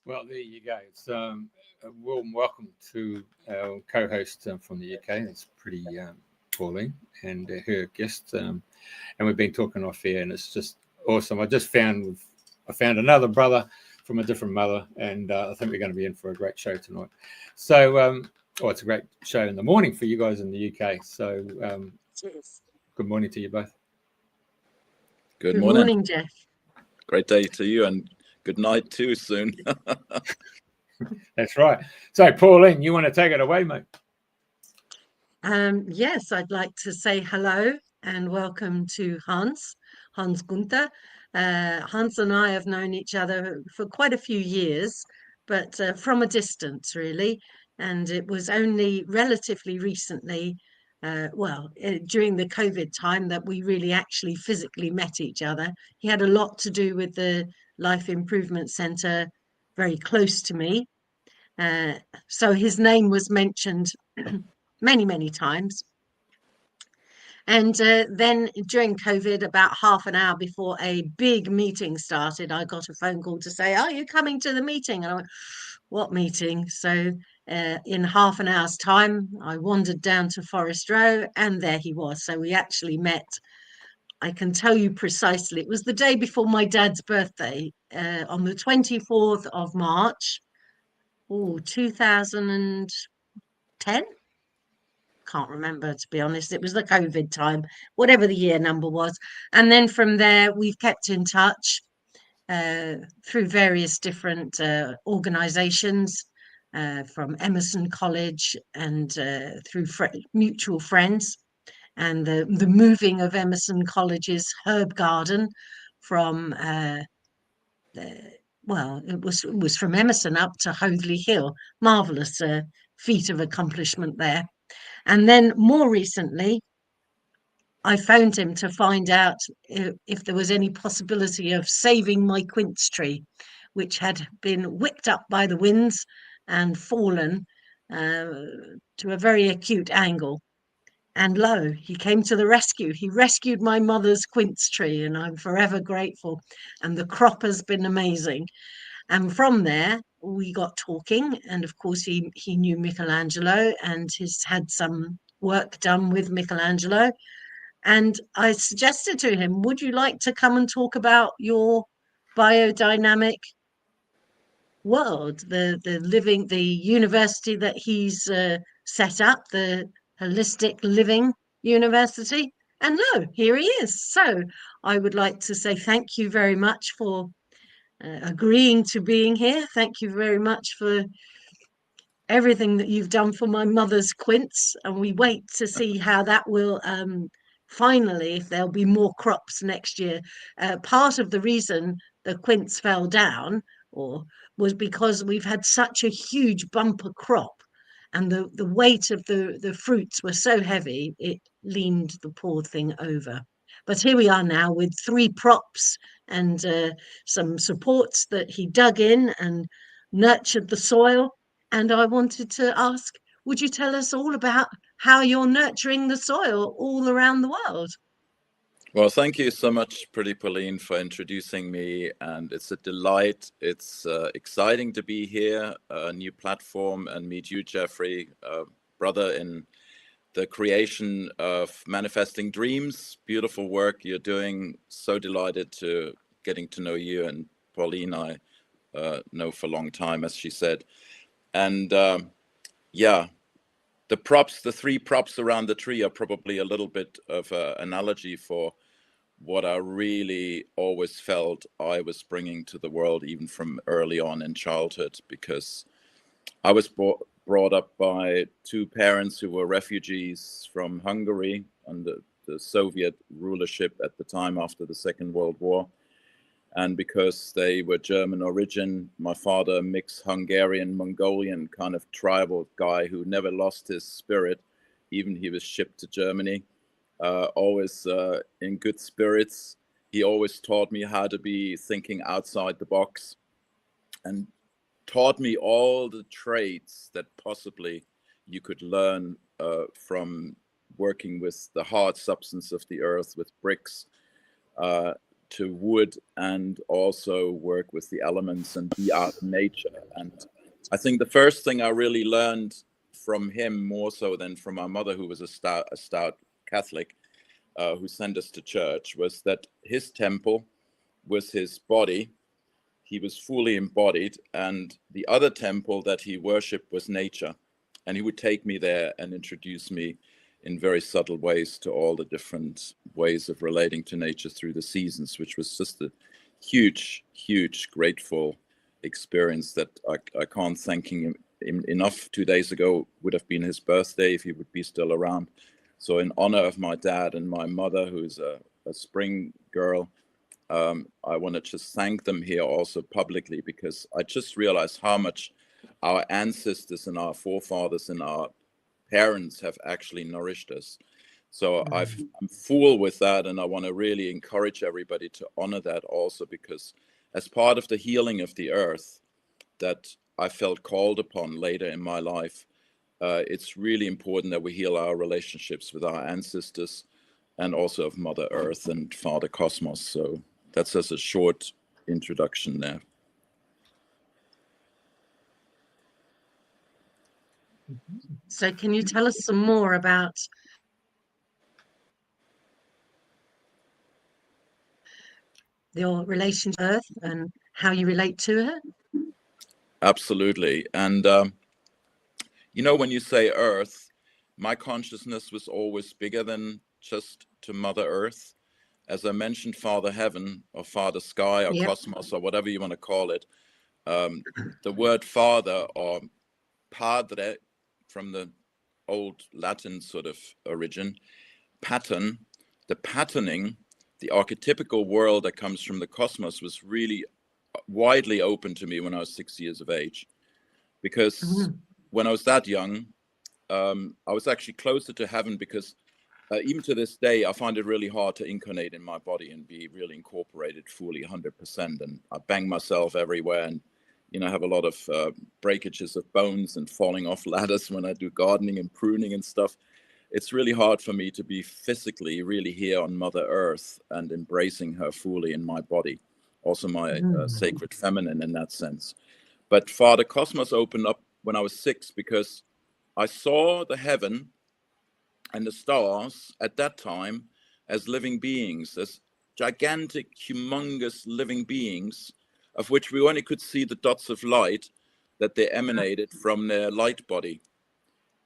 Well, there you go. It's a warm welcome to our co-host from the UK. It's Priti, Pauline, and her guest. And we've been talking off air, and it's just awesome. I found another brother from a different mother, and I think we're going to be in for a great show tonight. So, it's a great show in the morning for you guys in the UK. So, good morning to you both. Good morning, Jeff. Great day to you, and good night too soon. That's right. So, Pauline, you want to take it away, mate? Yes, I'd like to say hello and welcome to Hans-Günther. Hans and I have known each other for quite a few years, but from a distance, really. And it was only relatively recently, during the COVID time, that we really actually physically met each other. He had a lot to do with the Life Improvement Centre very close to me. So his name was mentioned many, many times. And then during COVID, about half an hour before a big meeting started, I got a phone call to say, "Are you coming to the meeting?" And I went, "What meeting?" So in half an hour's time, I wandered down to Forest Row, and there he was. So we actually met. I can tell you precisely. It was the day before my dad's birthday, on the 24th of March, 2010. Can't remember, to be honest. It was the COVID time, whatever the year number was. And then from there, we've kept in touch through various different organizations, from Emerson College and through mutual friends, and the moving of Emerson College's herb garden from it was from Emerson up to Hoadley Hill. Marvelous feat of accomplishment there. And then more recently, I phoned him to find out if there was any possibility of saving my quince tree, which had been whipped up by the winds and fallen to a very acute angle. And lo, he came to the rescue. He rescued my mother's quince tree, and I'm forever grateful. And the crop has been amazing. And from there, we got talking, and of course he knew Michelangelo and has had some work done with Michelangelo. And I suggested to him, would you like to come and talk about your biodynamic world, the university that he's set up, the Holistic Living University? And no, here he is. So I would like to say thank you very much for agreeing to being here. Thank you very much for everything that you've done for my mother's quince, and we wait to see how that will finally, if there'll be more crops next year. Part of the reason the quince fell down was because we've had such a huge bumper crop, and the weight of the fruits were so heavy it leaned the poor thing over. But here we are now with 3 props and some supports that he dug in and nurtured the soil. And I wanted to ask, would you tell us all about how you're nurturing the soil all around the world? Well, thank you so much, Priti Pauline, for introducing me. And it's a delight. It's exciting to be here, a new platform, and meet you, Jeffrey, brother in the creation of Manifesting Dreams. Beautiful work you're doing. So delighted to getting to know you. And Pauline, I know for a long time, as she said. And the 3 props around the tree are probably a little bit of an analogy for what I really always felt I was bringing to the world, even from early on in childhood, because I was brought up by 2 parents who were refugees from Hungary under the Soviet rulership at the time after the Second World War. And because they were German origin, my father, mixed Hungarian, Mongolian kind of tribal guy who never lost his spirit, even he was shipped to Germany, always in good spirits. He always taught me how to be thinking outside the box, and taught me all the traits that possibly you could learn from working with the hard substance of the earth, with bricks, to wood and also work with the elements and be out in nature. And I think the first thing I really learned from him, more so than from my mother, who was a stout Catholic, who sent us to church, was that his temple was his body. He was fully embodied, and the other temple that he worshipped was nature. And he would take me there and introduce me in very subtle ways to all the different ways of relating to nature through the seasons, which was just a huge, huge, grateful experience that I can't thank him enough. 2 days ago would have been his birthday if he would be still around. So in honor of my dad and my mother, who's a spring girl, I want to just thank them here also publicly, because I just realized how much our ancestors and our forefathers and our parents have actually nourished us. So I'm full with that, and I want to really encourage everybody to honor that also, because as part of the healing of the earth that I felt called upon later in my life, it's really important that we heal our relationships with our ancestors and also of Mother Earth and Father Cosmos. So that's just a short introduction there. So can you tell us some more about your relation to Earth and how you relate to her? Absolutely. And, you know, when you say Earth, my consciousness was always bigger than just to Mother Earth. As I mentioned, Father Heaven or Father Sky or Cosmos or whatever you want to call it, the word father or padre from the old Latin sort of origin, pattern, the patterning, the archetypical world that comes from the cosmos was really widely open to me when I was 6 years of age. Because when I was that young, I was actually closer to heaven, because even to this day, I find it really hard to incarnate in my body and be really incorporated fully 100%. And I bang myself everywhere and, you know, have a lot of breakages of bones and falling off ladders when I do gardening and pruning and stuff. It's really hard for me to be physically really here on Mother Earth and embracing her fully in my body. Also my sacred feminine in that sense. But Father Cosmos opened up when I was 6, because I saw the heaven and the stars at that time as living beings, as gigantic, humongous living beings, of which we only could see the dots of light that they emanated from their light body.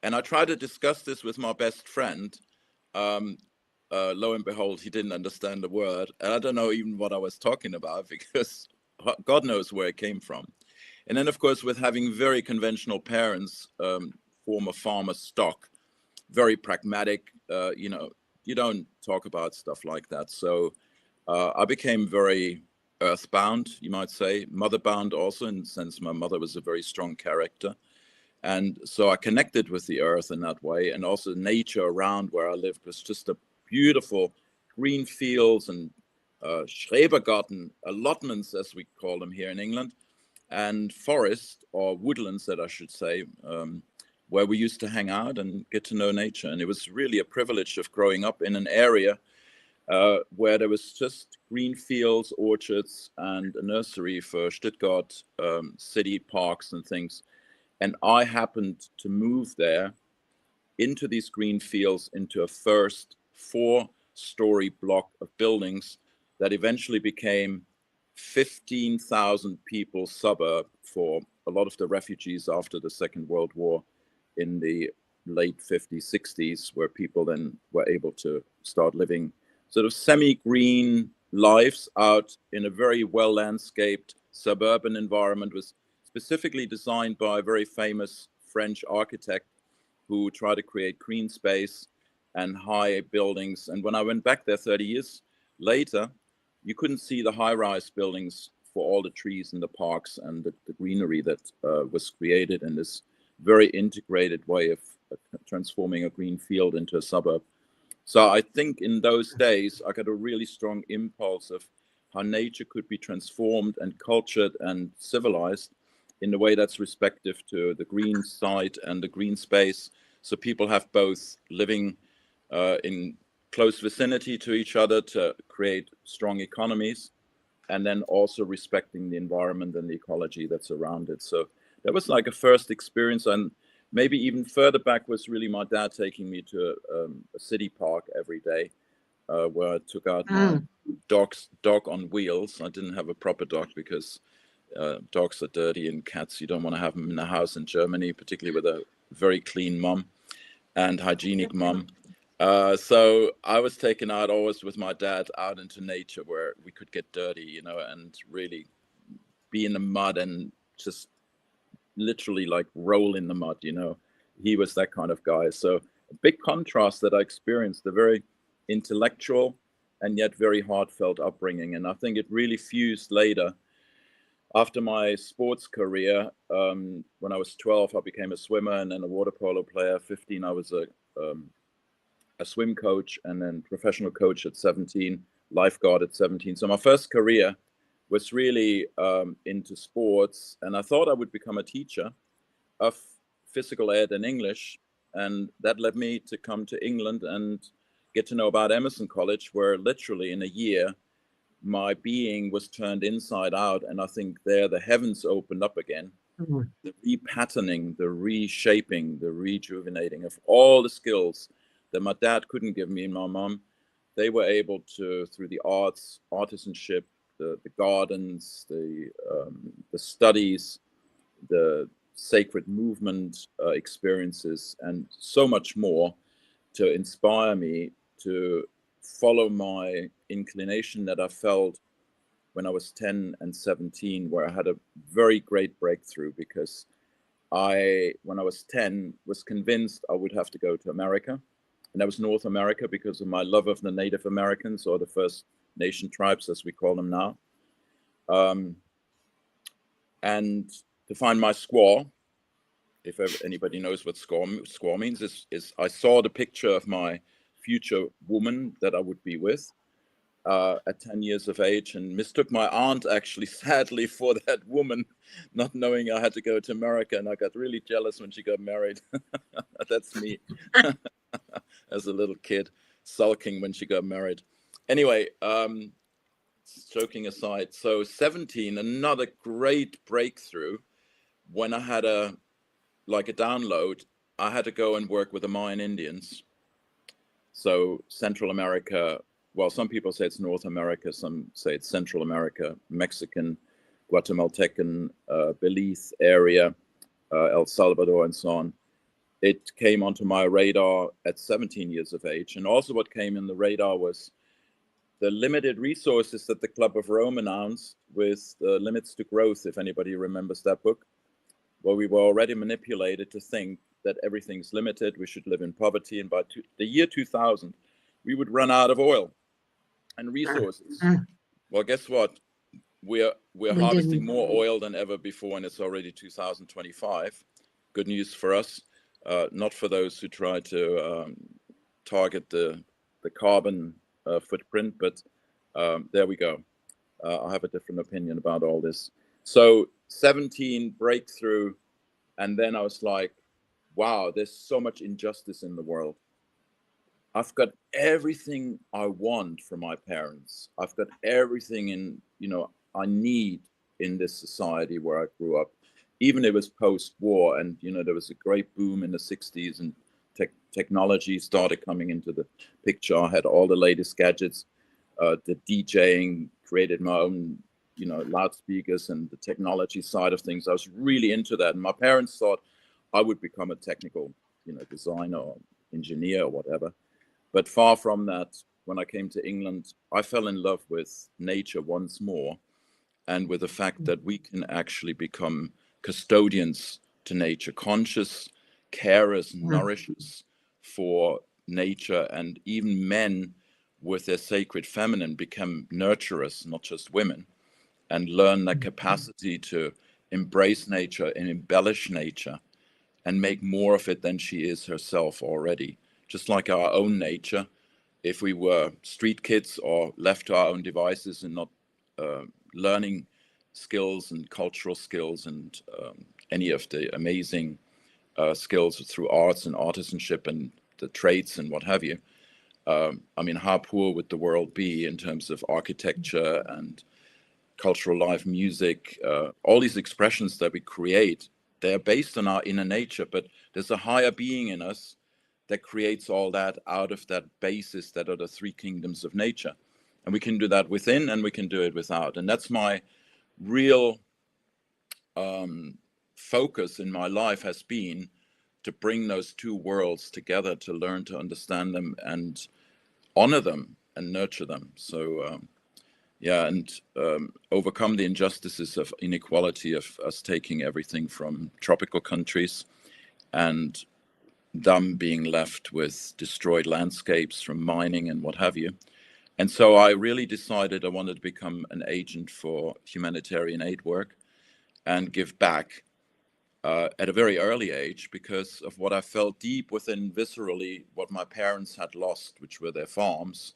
And I tried to discuss this with my best friend. Lo and behold, he didn't understand the word. And I don't know even what I was talking about, because God knows where it came from. And then, of course, with having very conventional parents, former farmer stock, very pragmatic, you know, you don't talk about stuff like that. So I became very earthbound, you might say, motherbound also, in the sense my mother was a very strong character. And so I connected with the earth in that way. And also nature around where I lived was just a beautiful green fields and Schrebergarten allotments, as we call them here in England, and forest, or woodlands that I should say, where we used to hang out and get to know nature. And it was really a privilege of growing up in an area where there was just green fields, orchards, and a nursery for Stuttgart city parks and things. And I happened to move there into these green fields, into a first 4-story block of buildings that eventually became 15,000 people suburb for a lot of the refugees after the Second World War in the late 50s, 60s, where people then were able to start living sort of semi-green lives out in a very well-landscaped suburban environment, was specifically designed by a very famous French architect who tried to create green space and high buildings. And when I went back there 30 years later, you couldn't see the high-rise buildings for all the trees in the parks and the greenery that was created in this very integrated way of transforming a green field into a suburb. So I think in those days, I got a really strong impulse of how nature could be transformed and cultured and civilized in a way that's respective to the green side and the green space. So people have both living in close vicinity to each other to create strong economies, and then also respecting the environment and the ecology that's around it. So that was like a first experience. And maybe even further back was really my dad taking me to a city park every day, where I took out my dog on wheels. I didn't have a proper dog because dogs are dirty, and cats, you don't want to have them in the house in Germany, particularly with a very clean mum and hygienic mum. So I was taken out always with my dad out into nature where we could get dirty, you know, and really be in the mud and just literally like roll in the mud, you know. He was that kind of guy. So a big contrast that I experienced, a very intellectual and yet very heartfelt upbringing. And I think it really fused later. After my sports career, when I was 12, I became a swimmer and then a water polo player. 15, I was a swim coach, and then professional coach at 17, lifeguard at 17. So my first career was really into sports, and I thought I would become a teacher of physical ed and English. And that led me to come to England and get to know about Emerson College, where literally in a year, my being was turned inside out. And I think there the heavens opened up again. The repatterning, the reshaping, the rejuvenating of all the skills that my dad couldn't give me and my mom, they were able to, through the arts, artisanship, the gardens, the studies, the sacred movement experiences, and so much more, to inspire me to follow my inclination that I felt when I was 10 and 17, where I had a very great breakthrough, because when I was 10, was convinced I would have to go to America. And that was North America, because of my love of the Native Americans, or the First Nation tribes, as we call them now. And to find my squaw, if anybody knows what squaw means, is I saw the picture of my future woman that I would be with at 10 years of age, and mistook my aunt, actually, sadly, for that woman, not knowing I had to go to America. And I got really jealous when she got married. That's me. As a little kid, sulking when she got married. Anyway, joking aside, so 17, another great breakthrough, when I had a download. I had to go and work with the Mayan Indians. So Central America, well, some people say it's North America, some say it's Central America, Mexican, Guatemaltecan, Belize area, El Salvador, and so on. It came onto my radar at 17 years of age. And also what came in the radar was the limited resources that the Club of Rome announced with Limits to Growth, if anybody remembers that book, where we were already manipulated to think that everything's limited, we should live in poverty, and by the year 2000, we would run out of oil and resources. Well, guess what? We're harvesting more oil than ever before, and it's already 2025. Good news for us. Not for those who try to target the carbon footprint, but there we go. I have a different opinion about all this. So 17, breakthrough, and then I was like, wow, there's so much injustice in the world. I've got everything I want from my parents. I've got everything I need in this society where I grew up. Even if it was post-war, and there was a great boom in the 60s, and technology started coming into the picture. I had all the latest gadgets, the DJing, created my own loudspeakers, and the technology side of things. I was really into that, and my parents thought I would become a technical designer or engineer or whatever. But far from that, when I came to England, I fell in love with nature once more, and with the fact that we can actually become custodians to nature, conscious carers, nourishers for nature, and even men with their sacred feminine become nurturers, not just women, and learn that capacity to embrace nature and embellish nature and make more of it than she is herself already. Just like our own nature, if we were street kids or left to our own devices and not learning skills and cultural skills and any of the amazing skills through arts and artisanship and the trades and what have you, I mean, how poor would the world be in terms of architecture and cultural life, music, all these expressions that we create, they're based on our inner nature, but there's a higher being in us that creates all that out of that basis that are the three kingdoms of nature. And we can do that within and we can do it without. And that's my real focus in my life, has been to bring those two worlds together, to learn to understand them and honor them and nurture them. So and overcome the injustices of inequality, of us taking everything from tropical countries and them being left with destroyed landscapes from mining and what have you. And so I really decided I wanted to become an agent for humanitarian aid work and give back at a very early age, because of what I felt deep within viscerally, what my parents had lost, which were their farms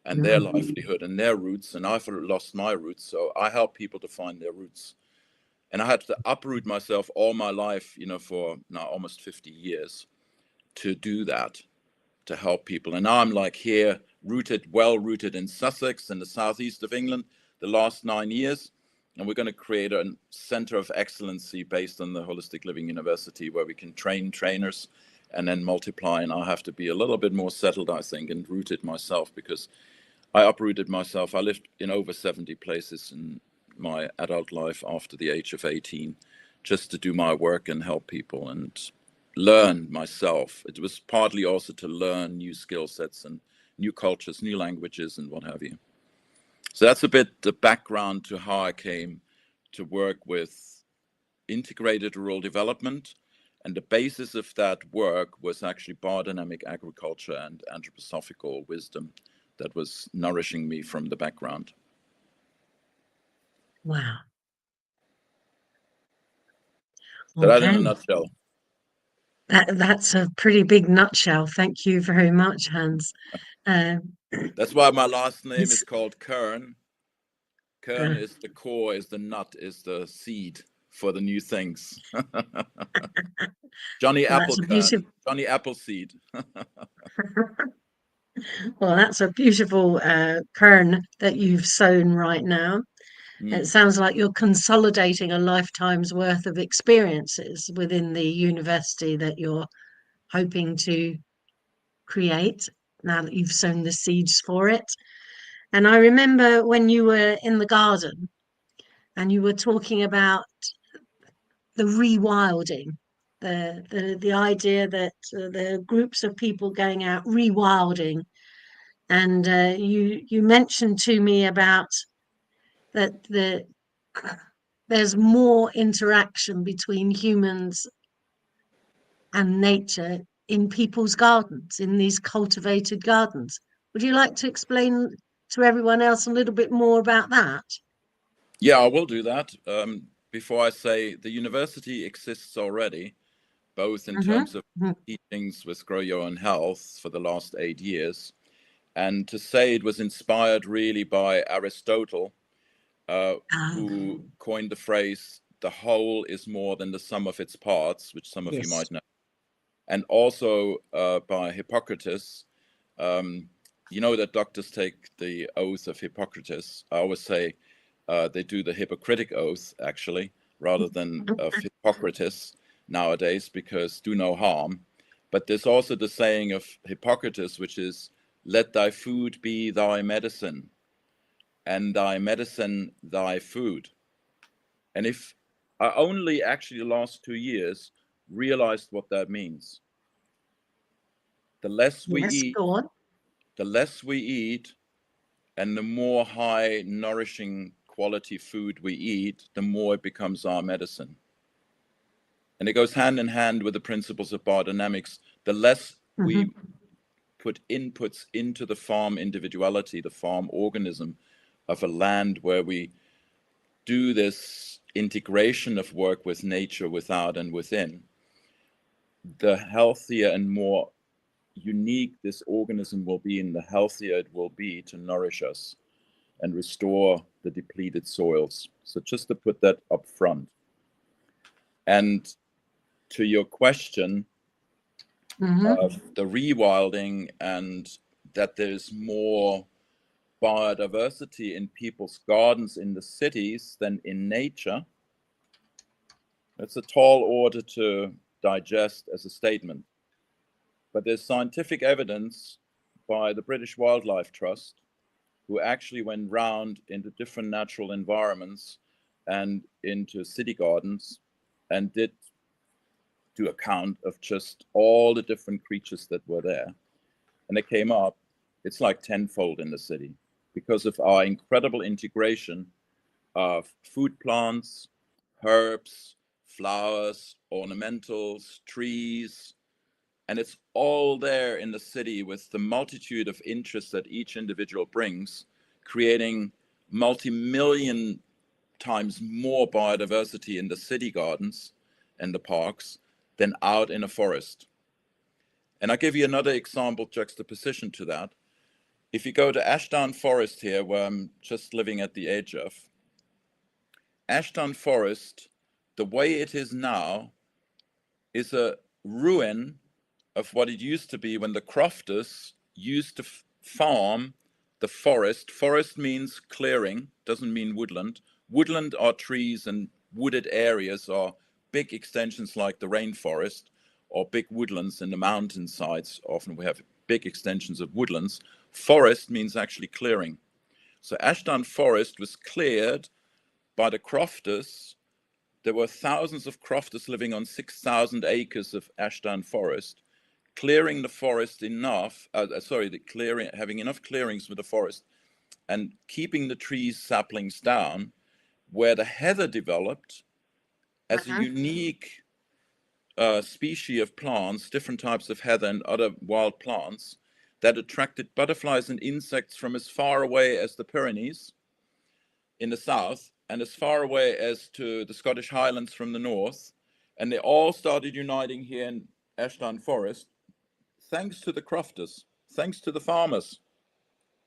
and their livelihood and their roots. And I've lost my roots. So I help people to find their roots. And I had to uproot myself all my life, for now almost 50 years to do that, to help people. And now I'm like here, well rooted in Sussex in the southeast of England, the last 9 years. And we're going to create a center of excellency based on the Wholistic Living University, where we can train trainers and then multiply. And I have to be a little bit more settled, I think, and rooted myself, because I uprooted myself. I lived in over 70 places in my adult life after the age of 18, just to do my work and help people and learn myself. It was partly also to learn new skill sets and new cultures, new languages, and what have you. So that's a bit the background to how I came to work with integrated rural development. And the basis of that work was actually biodynamic agriculture and anthroposophical wisdom that was nourishing me from the background. Wow. So that in a nutshell. That's a pretty big nutshell. Thank you very much, Hans. That's why my last name is called Kern. Kern is the core, is the nut, is the seed for the new things. Johnny Appleseed. Johnny Appleseed. Well, that's a beautiful kern that you've sown right now. It sounds like you're consolidating a lifetime's worth of experiences within the university that you're hoping to create, now that you've sown the seeds for it. And I remember when you were in the garden and you were talking about the rewilding, the idea that there are groups of people going out rewilding. And you mentioned to me about that there's more interaction between humans and nature in people's gardens, in these cultivated gardens. Would you like to explain to everyone else a little bit more about that? Yeah, I will do that. Before I say, the university exists already, both in terms of teachings with Grow Your Own Health for the last 8 years. And to say it was inspired really by Aristotle, who coined the phrase, the whole is more than the sum of its parts, which some of you might know. And also by Hippocrates. You know that doctors take the oath of Hippocrates. I always say they do the Hippocratic oath, actually, rather than of Hippocrates nowadays, because do no harm. But there's also the saying of Hippocrates, which is, let thy food be thy medicine, and thy medicine thy food. And if I only actually the last 2 years realized what that means. The less we eat, the less we eat, and the more high nourishing quality food we eat, the more it becomes our medicine. And it goes hand in hand with the principles of biodynamics. The less we put inputs into the farm individuality, the farm organism of a land where we do this integration of work with nature, without and within, the healthier and more unique this organism will be, and the healthier it will be to nourish us and restore the depleted soils. So just to put that up front. And to your question of the rewilding and that there's more biodiversity in people's gardens in the cities than in nature, it's a tall order to digest as a statement. But there's scientific evidence by the British Wildlife Trust, who actually went round into different natural environments and into city gardens and did do a count of just all the different creatures that were there. And they came up, it's like tenfold in the city because of our incredible integration of food plants, herbs, flowers, ornamentals, trees, and it's all there in the city with the multitude of interests that each individual brings, creating multi-million times more biodiversity in the city gardens and the parks than out in a forest. And I'll give you another example juxtaposition to that. If you go to Ashdown Forest here, where I'm just living at the edge of, Ashdown Forest, the way it is now, is a ruin of what it used to be when the crofters used to farm the forest. Forest means clearing, doesn't mean woodland. Woodland are trees, and wooded areas are big extensions like the rainforest or big woodlands in the mountainsides. Often we have big extensions of woodlands. Forest means actually clearing. So Ashdown Forest was cleared by the crofters. There were thousands of crofters living on 6,000 acres of Ashdown Forest, clearing the forest enough, having enough clearings with the forest and keeping the trees, saplings down, where the heather developed as a unique species of plants, different types of heather and other wild plants that attracted butterflies and insects from as far away as the Pyrenees in the south and as far away as to the Scottish Highlands from the north. And they all started uniting here in Ashdown Forest, thanks to the crofters, thanks to the farmers,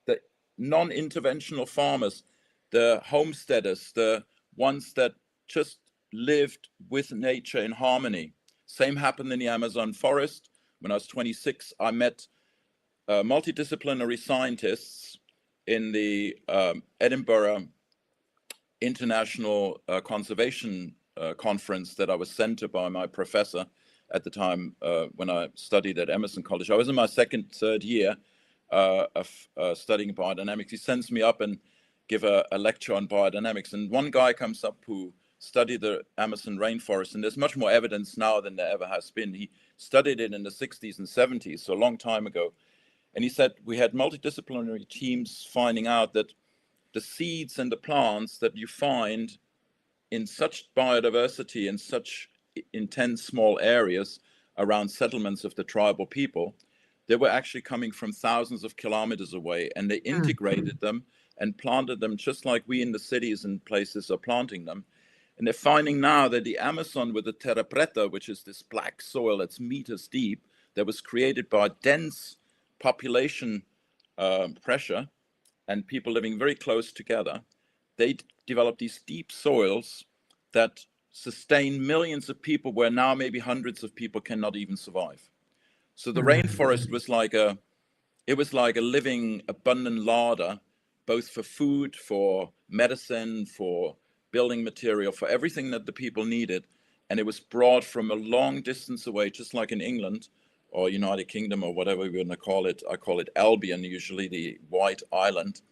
the non-interventional farmers, the homesteaders, the ones that just lived with nature in harmony. Same happened in the Amazon forest. When I was 26, I met multidisciplinary scientists in the Edinburgh International Conservation Conference that I was sent to by my professor at the time when I studied at Emerson College. I was in my third year of studying biodynamics. He sends me up and give a lecture on biodynamics. And one guy comes up who studied the Amazon rainforest, and there's much more evidence now than there ever has been. He studied it in the 60s and 70s, so a long time ago. And he said we had multidisciplinary teams finding out that the seeds and the plants that you find in such biodiversity in such intense small areas around settlements of the tribal people, they were actually coming from thousands of kilometers away, and they integrated them and planted them just like we in the cities and places are planting them. And they're finding now that the Amazon with the terra preta, which is this black soil that's meters deep, that was created by dense population pressure and people living very close together, they developed these deep soils that sustain millions of people where now maybe hundreds of people cannot even survive. So the rainforest was like a living, abundant larder, both for food, for medicine, for building material, for everything that the people needed. And it was brought from a long distance away, just like in England or United Kingdom or whatever we're going to call it. I call it Albion, usually the White Island.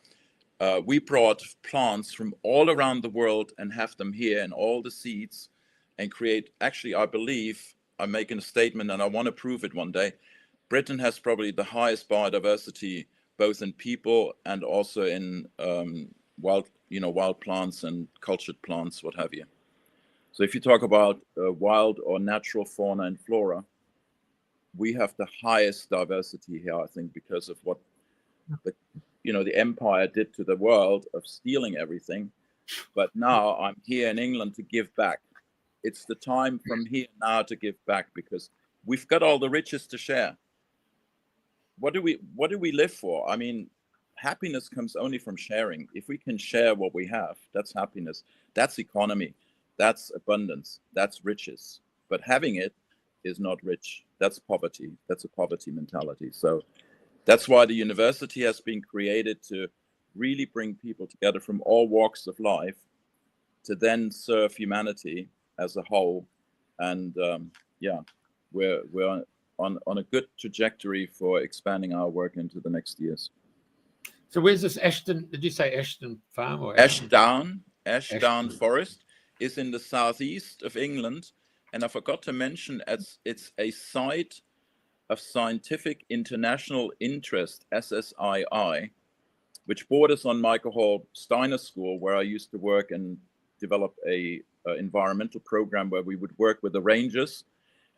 We brought plants from all around the world and have them here in all the seeds and create, actually, I believe, I'm making a statement and I want to prove it one day. Britain has probably the highest biodiversity, both in people and also in wild plants and cultured plants, what have you. So if you talk about wild or natural fauna and flora, we have the highest diversity here, I think, because of what the empire did to the world of stealing everything. But now I'm here in England to give back. It's the time from here now to give back because we've got all the riches to share. What do we live for? I mean, happiness comes only from sharing. If we can share what we have, that's happiness. That's economy. That's abundance. That's riches. But having it is not rich. That's poverty. That's a poverty mentality. So That's why the university has been created, to really bring people together from all walks of life to then serve humanity as a whole. And we're on a good trajectory for expanding our work into the next years. So where's this Ashton? Did you say Ashton Farm or Ashdown Forest is in the southeast of England, and I forgot to mention it's a site of scientific international interest, SSII, which borders on Michael Hall Steiner School, where I used to work and develop a environmental program where we would work with the rangers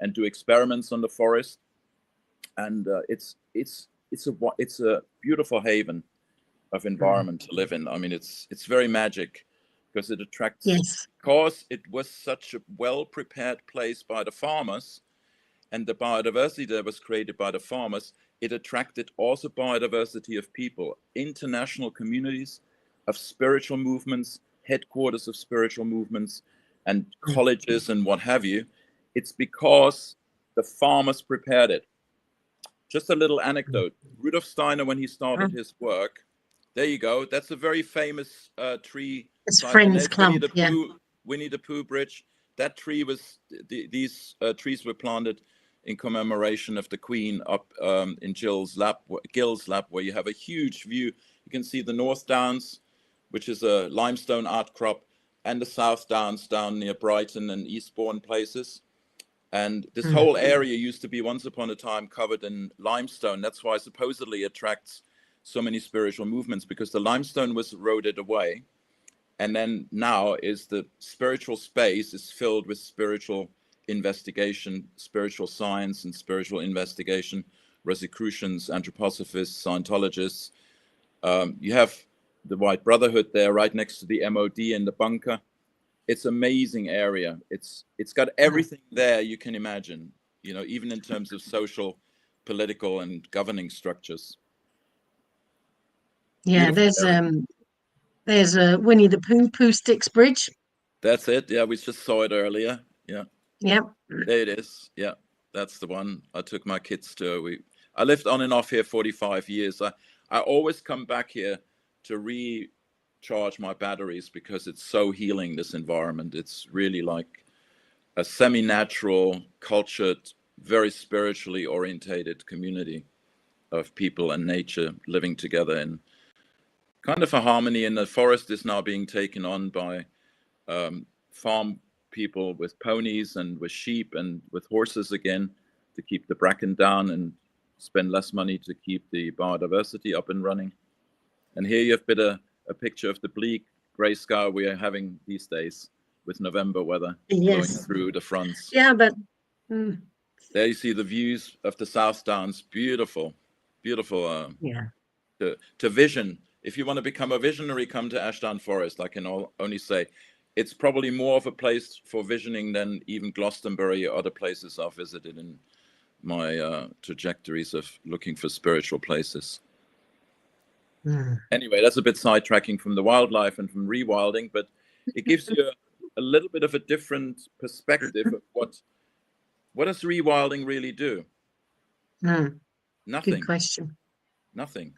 and do experiments on the forest. And it's a beautiful haven of environment to live in. I mean, it's very magic, because it attracts, because it was such a well-prepared place by the farmers, and the biodiversity that was created by the farmers, it attracted also biodiversity of people, international communities of spiritual movements, headquarters of spiritual movements, and colleges and what have you. It's because the farmers prepared it. Just a little anecdote. Rudolf Steiner, when he started his work, there you go. That's a very famous tree. It's Friends Clump, Winnie the Pooh Bridge. That tree was, these trees were planted in commemoration of the Queen up in Gill's lap, where you have a huge view. You can see the North Downs, which is a limestone outcrop, and the South Downs down near Brighton and Eastbourne places. And this whole area used to be once upon a time covered in limestone. That's why supposedly it attracts so many spiritual movements, because the limestone was eroded away. And then now is the spiritual space is filled with spiritual investigation, spiritual science and spiritual investigation, Rosicrucians, anthroposophists, Scientologists. You have the White Brotherhood there right next to the MOD in the bunker. It's an amazing area. It's got everything there you can imagine, you know, even in terms of social, political and governing structures. Yeah, there's a Winnie the Pooh Sticks Bridge. That's it. Yeah, we just saw it earlier. Yeah. Yep. There it is. Yeah, that's the one I took my kids to. I lived on and off here 45 years. I always come back here to recharge my batteries, because it's so healing, this environment. It's really like a semi-natural, cultured, very spiritually orientated community of people and nature living together in kind of a harmony. And the forest is now being taken on by farm people with ponies and with sheep and with horses again, to keep the bracken down and spend less money to keep the biodiversity up and running. And here you've got a picture of the bleak grey sky we are having these days, with November weather blowing through the fronts. Yeah, but there you see the views of the South Downs. Beautiful, beautiful. To vision. If you want to become a visionary, come to Ashdown Forest. I can only say it's probably more of a place for visioning than even Glastonbury or other places I've visited in my trajectories of looking for spiritual places. Anyway, that's a bit sidetracking from the wildlife and from rewilding, but it gives you a little bit of a different perspective of what does rewilding really do? Nothing. Good question. Nothing.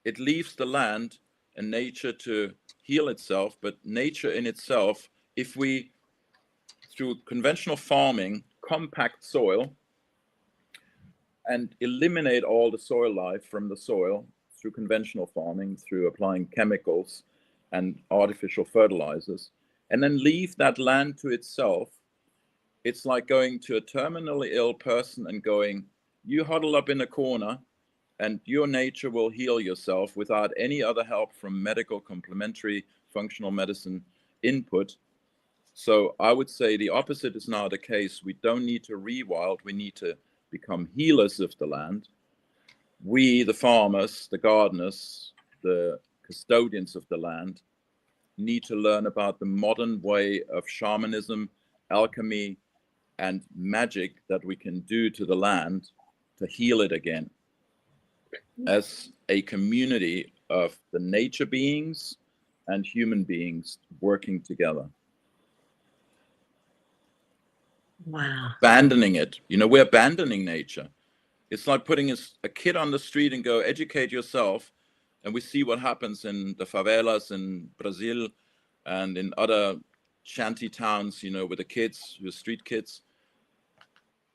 It leaves the land and nature to heal itself, but nature in itself, if we, through conventional farming, compact soil and eliminate all the soil life from the soil through conventional farming, through applying chemicals and artificial fertilizers, and then leave that land to itself, it's like going to a terminally ill person and going, you huddle up in a corner and your nature will heal yourself without any other help from medical, complementary, functional medicine input. So I would say the opposite is now the case. We don't need to rewild. We need to become healers of the land. We, the farmers, the gardeners, the custodians of the land, need to learn about the modern way of shamanism, alchemy, and magic that we can do to the land to heal it again, as a community of the nature beings and human beings working together. Wow. Abandoning it. You know, we're abandoning nature. It's like putting a kid on the street and go, educate yourself. And we see what happens in the favelas in Brazil and in other shanty towns, with the kids, the street kids.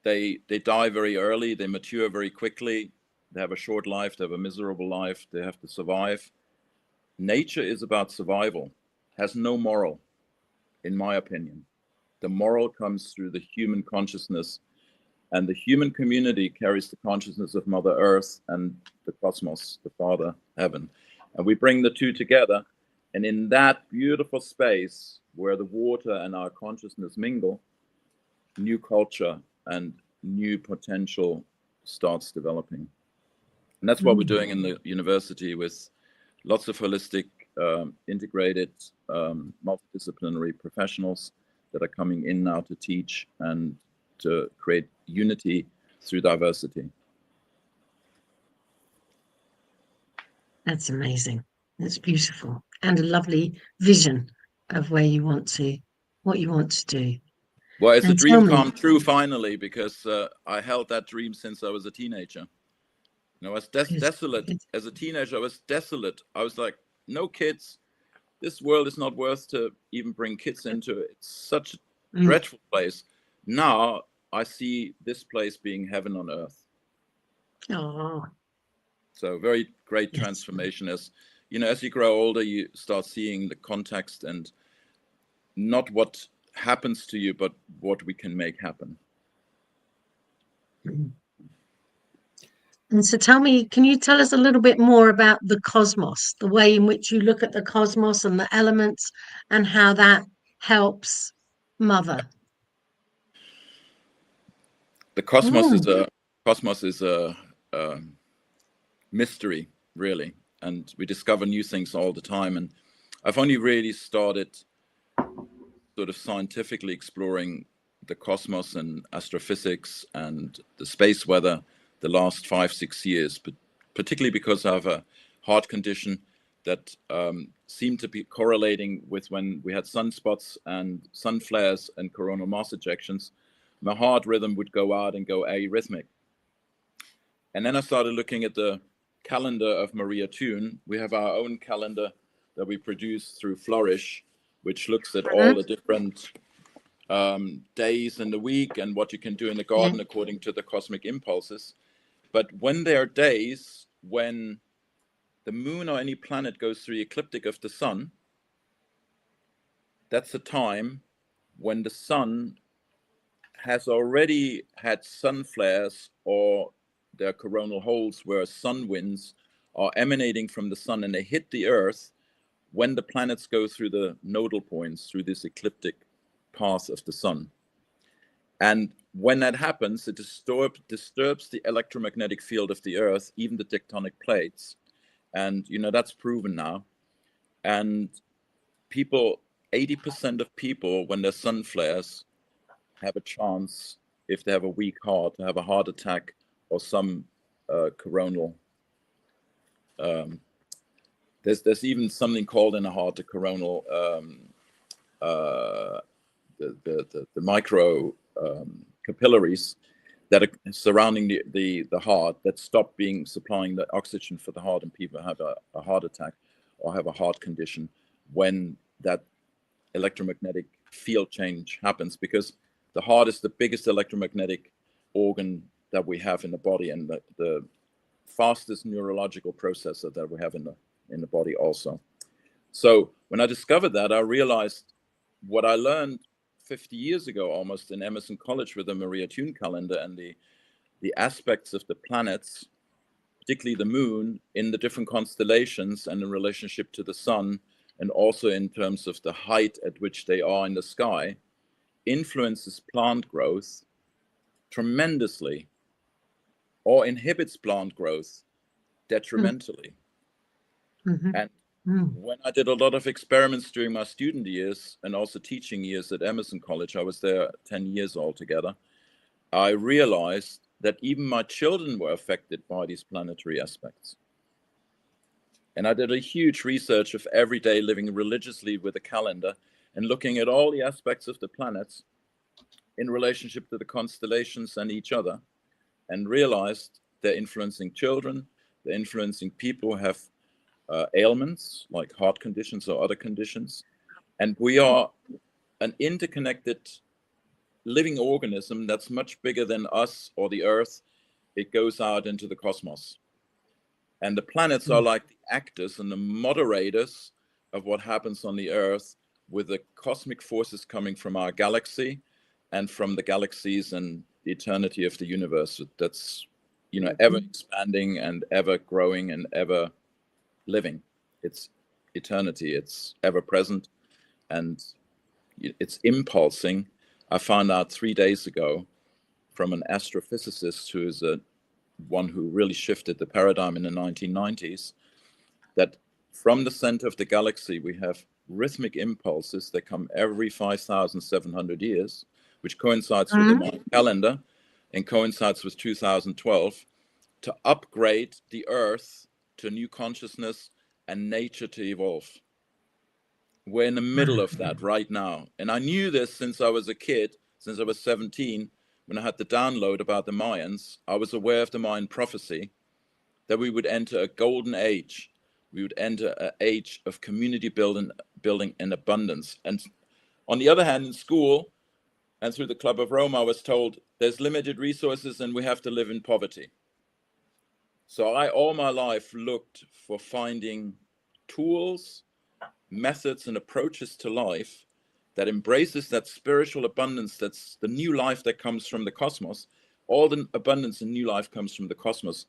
They die very early. They mature very quickly. They have a short life. They have a miserable life. They have to survive. Nature is about survival, has no moral, in my opinion. The moral comes through the human consciousness, and the human community carries the consciousness of Mother Earth and the cosmos, the Father, Heaven. And we bring the two together, and in that beautiful space where the water and our consciousness mingle, new culture and new potential starts developing. And that's what we're doing in the university with lots of holistic, integrated, multidisciplinary professionals that are coming in now to teach and to create unity through diversity. That's amazing. That's beautiful. And a lovely vision of what you want to do. Well, it's a dream come true finally, because I held that dream since I was a teenager. I was desolate. As a teenager, I was desolate. I was like, no kids. This world is not worth to even bring kids into. It's such a dreadful place. Now I see this place being heaven on earth. Oh. So very great transformation. As as you grow older, you start seeing the context and not what happens to you, but what we can make happen. And so can you tell us a little bit more about the cosmos, the way in which you look at the cosmos and the elements and how that helps Mother? The cosmos is a mystery, really, and we discover new things all the time. And I've only really started sort of scientifically exploring the cosmos and astrophysics and the space weather the last 5-6 years, but particularly because I have a heart condition that seemed to be correlating with when we had sunspots and sun flares and coronal mass ejections. My heart rhythm would go out and go arrhythmic. And then I started looking at the calendar of Maria Thun. We have our own calendar that we produce through Flourish, which looks at all the different days in the week and what you can do in the garden according to the cosmic impulses. But when there are days when the moon or any planet goes through the ecliptic of the sun, that's a time when the sun has already had sun flares, or there are coronal holes where sun winds are emanating from the sun and they hit the earth when the planets go through the nodal points, through this ecliptic path of the sun. And when that happens, it disturbs the electromagnetic field of the earth, even the tectonic plates. And, that's proven now. And 80% of people, when their sun flares, have a chance, if they have a weak heart, to have a heart attack or some coronal. There's even something called in the heart the coronal, the micro capillaries that are surrounding the heart that stop supplying the oxygen for the heart, and people have a heart attack or have a heart condition when that electromagnetic field change happens, because the heart is the biggest electromagnetic organ that we have in the body, and the fastest neurological processor that we have in the body also. So when I discovered that, I realized what I learned 50 years ago almost in Emerson College with the Maria Thun calendar and the aspects of the planets, particularly the moon, in the different constellations and in relationship to the sun, and also in terms of the height at which they are in the sky, influences plant growth tremendously or inhibits plant growth detrimentally. And when I did a lot of experiments during my student years and also teaching years at Emerson College, I was there 10 years altogether, I realized that even my children were affected by these planetary aspects. And I did a huge research of every day living religiously with a calendar and looking at all the aspects of the planets in relationship to the constellations and each other, and realized they're influencing children, they're influencing people who have ailments like heart conditions or other conditions. And we are an interconnected living organism that's much bigger than us or the Earth. It goes out into the cosmos. And the planets are like the actors and the moderators of what happens on the Earth, with the cosmic forces coming from our galaxy and from the galaxies and the eternity of the universe that's, you know, ever expanding and ever growing and ever living. It's eternity, it's ever present, and it's impulsing. I found out 3 days ago from an astrophysicist who is one who really shifted the paradigm in the 1990s, that from the center of the galaxy we have rhythmic impulses that come every 5,700 years, which coincides with the Mayan calendar and coincides with 2012, to upgrade the Earth to a new consciousness and nature to evolve. We're in the middle of that right now. And I knew this since I was a kid, since I was 17, when I had the download about the Mayans. I was aware of the Mayan prophecy that we would enter a golden age. We would enter an age of community building and abundance. And on the other hand, in school and through the Club of Rome, I was told there's limited resources and we have to live in poverty. So I all my life looked for finding tools, methods, and approaches to life that embraces that spiritual abundance, that's the new life that comes from the cosmos. All the abundance and new life comes from the cosmos.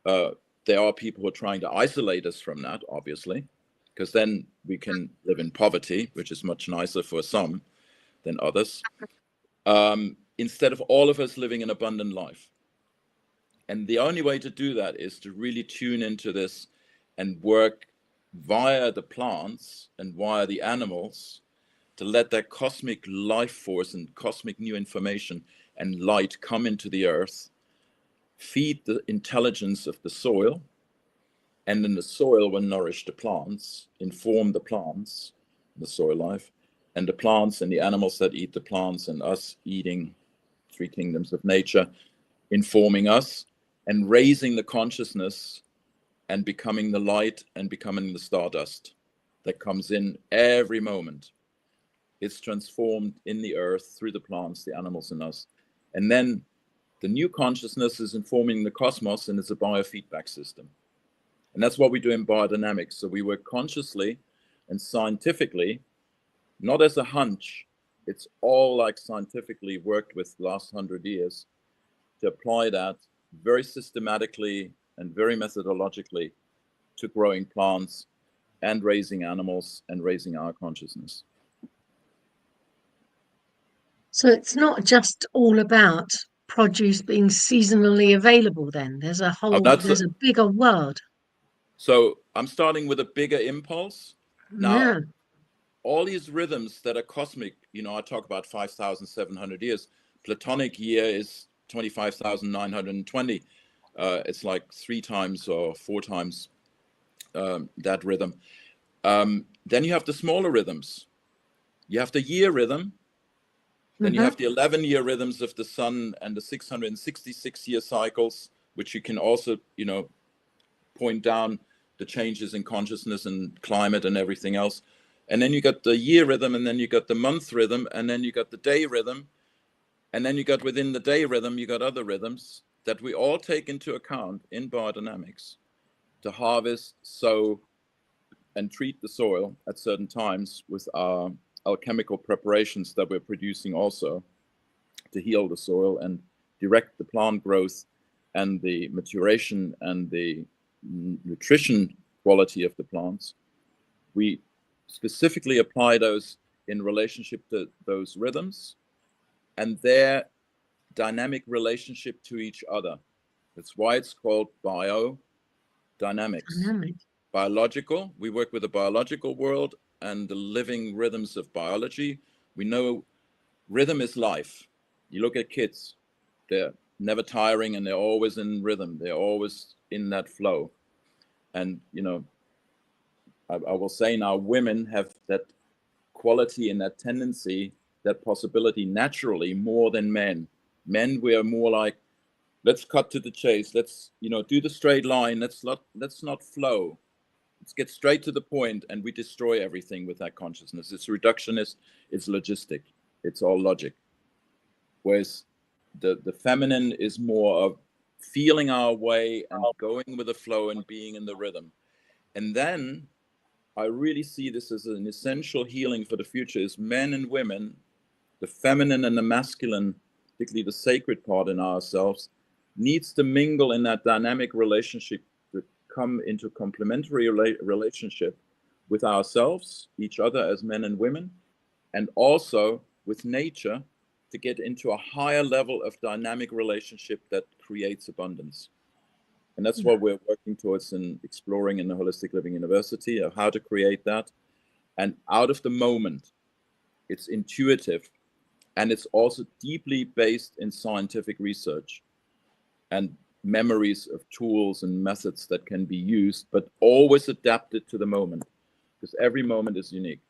There are people who are trying to isolate us from that, obviously, because then we can live in poverty, which is much nicer for some than others, instead of all of us living an abundant life. And the only way to do that is to really tune into this and work via the plants and via the animals to let that cosmic life force and cosmic new information and light come into the earth, feed the intelligence of the soil, and then the soil will nourish the plants, inform the plants, the soil life, and the plants and the animals that eat the plants, and us eating three kingdoms of nature, informing us and raising the consciousness and becoming the light and becoming the stardust that comes in every moment. It's transformed in the earth through the plants, the animals, and us. And then the new consciousness is informing the cosmos, and it's a biofeedback system. And that's what we do in biodynamics. So we work consciously and scientifically, not as a hunch. It's all like scientifically worked with the last 100 years to apply that very systematically and very methodologically to growing plants and raising animals and raising our consciousness. So it's not just all about produce being seasonally available then. There's a whole, there's a bigger world. So I'm starting with a bigger impulse. Now, all these rhythms that are cosmic, you know, I talk about 5,700 years. Platonic year is 25,920. It's like 3 times or 4 times that rhythm. Then you have the smaller rhythms. You have the year rhythm. Then you have the 11-year rhythms of the sun and the 666-year cycles, which you can also, you know, point down the changes in consciousness and climate and everything else. And then you got the year rhythm, and then you got the month rhythm, and then you got the day rhythm. And then you got within the day rhythm, you got other rhythms that we all take into account in biodynamics to harvest, sow, and treat the soil at certain times with our alchemical preparations that we're producing also to heal the soil and direct the plant growth and the maturation and the nutrition quality of the plants. We specifically apply those in relationship to those rhythms and their dynamic relationship to each other. That's why it's called biodynamics. Biological, we work with the biological world and the living rhythms of biology. We know rhythm is life. You look at kids, they're never tiring and they're always in rhythm. They're always in that flow. And, you know, I will say now women have that quality and that tendency, that possibility naturally more than men. Men, we are more like let's cut to the chase. Let's, do the straight line. Let's not flow. Let's get straight to the point, and we destroy everything with that consciousness. It's reductionist, it's logistic, it's all logic. Whereas the feminine is more of feeling our way and going with the flow and being in the rhythm. And then I really see this as an essential healing for the future, is men and women, the feminine and the masculine, particularly the sacred part in ourselves, needs to mingle in that dynamic relationship, to come into complementary relationship with ourselves, each other as men and women, and also with nature, to get into a higher level of dynamic relationship that creates abundance. And that's what we're working towards and exploring in the Wholistic Living University, of how to create that. And out of the moment, it's intuitive, and it's also deeply based in scientific research and memories of tools and methods that can be used, but always adapted to the moment, because every moment is unique.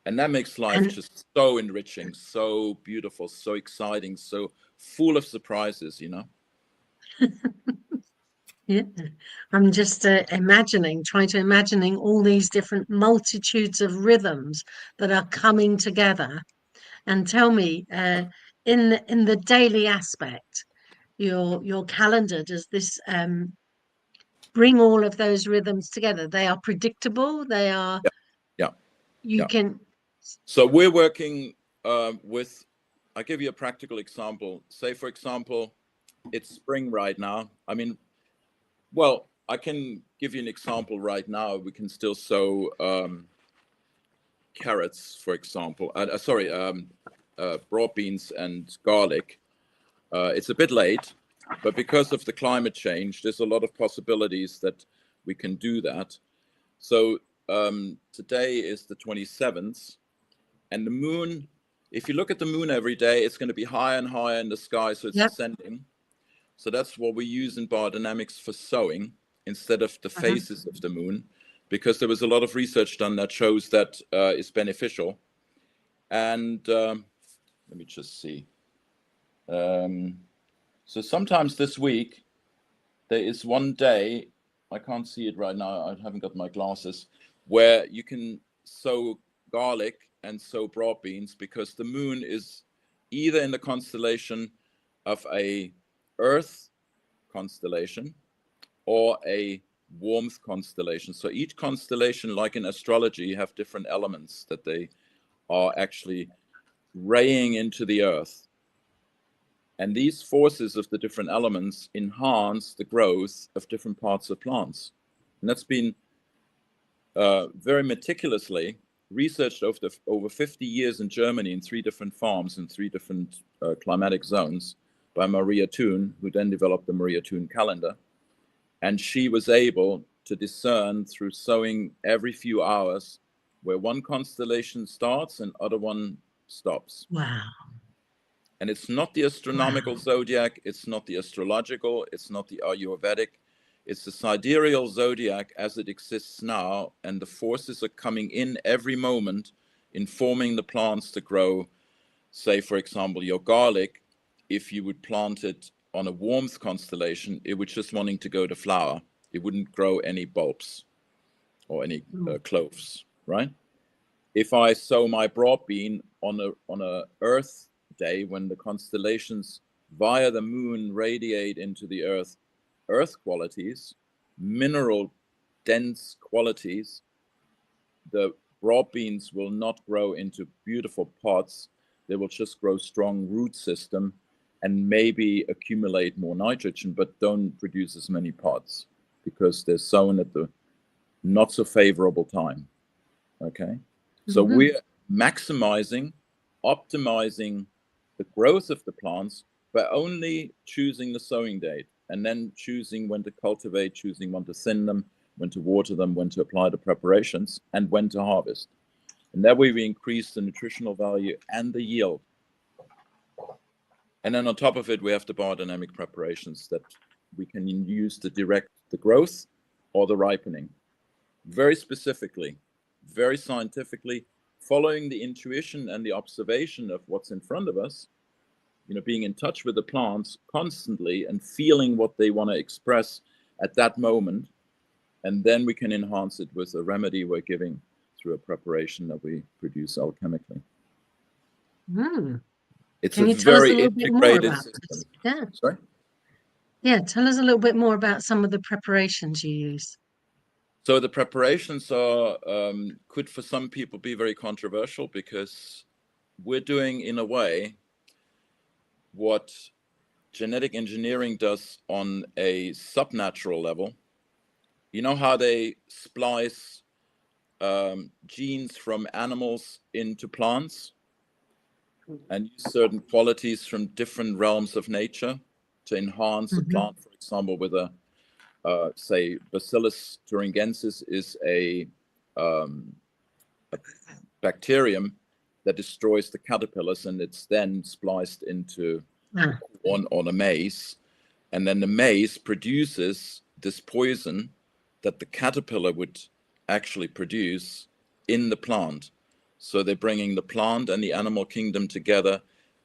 And that makes life just so enriching, so beautiful, so exciting, so full of surprises, Yeah, I'm just trying to imagining all these different multitudes of rhythms that are coming together. And tell me, in the daily aspect, your calendar, does this bring all of those rhythms together? They are predictable. They are. Yeah. You can. So we're working with. I'll give you a practical example. Say, for example, it's spring right now. I mean, well, I can give you an example right now. We can still sow carrots, for example. Broad beans and garlic. It's a bit late, but because of the climate change, there's a lot of possibilities that we can do that. So today is the 27th, and the moon, if you look at the moon every day, it's going to be higher and higher in the sky, so it's ascending. So that's what we use in biodynamics for sowing instead of the phases of the moon, because there was a lot of research done that shows that is beneficial. And let me just see. So sometimes this week, there is one day, I can't see it right now, I haven't got my glasses, where you can sow garlic and sow broad beans, because the moon is either in the constellation of a Earth constellation or a warmth constellation. So each constellation, like in astrology, have different elements that they are actually raying into the Earth. And these forces of the different elements enhance the growth of different parts of plants. And that's been very meticulously researched over 50 years in Germany in 3 different farms in 3 different climatic zones by Maria Thun, who then developed the Maria Thun calendar. And she was able to discern through sowing every few hours where one constellation starts and other one stops. Wow. And it's not the astronomical zodiac, it's not the astrological, it's not the Ayurvedic, it's the sidereal zodiac as it exists now, and the forces are coming in every moment, informing the plants to grow. Say, for example, your garlic, if you would plant it on a warmth constellation, it would just wanting to go to flower. It wouldn't grow any bulbs or any cloves, right? If I sow my broad bean on a Earth day, when the constellations via the moon radiate into the earth qualities, mineral dense qualities, the broad beans will not grow into beautiful pods. They will just grow strong root system and maybe accumulate more nitrogen, but don't produce as many pods because they're sown at the not so favorable time. Okay. So we're maximizing, optimizing the growth of the plants by only choosing the sowing date, and then choosing when to cultivate, choosing when to thin them, when to water them, when to apply the preparations, and when to harvest. And that way we increase the nutritional value and the yield. And then on top of it, we have the biodynamic preparations that we can use to direct the growth or the ripening. Very specifically, very scientifically, following the intuition and the observation of what's in front of us, being in touch with the plants constantly and feeling what they want to express at that moment. And then we can enhance it with a remedy we're giving through a preparation that we produce alchemically. It's Can a you tell us a very little bit more integrated about system. this? Yeah. Sorry? Yeah, tell us a little bit more about some of the preparations you use. So the preparations are could for some people be very controversial, because we're doing in a way what genetic engineering does on a subnatural level. You know how they splice genes from animals into plants and use certain qualities from different realms of nature to enhance the plant? For example, with a say Bacillus thuringiensis is a bacterium that destroys the caterpillars, and it's then spliced into corn or the maize, and then the maize produces this poison that the caterpillar would actually produce in the plant. So they're bringing the plant and the animal kingdom together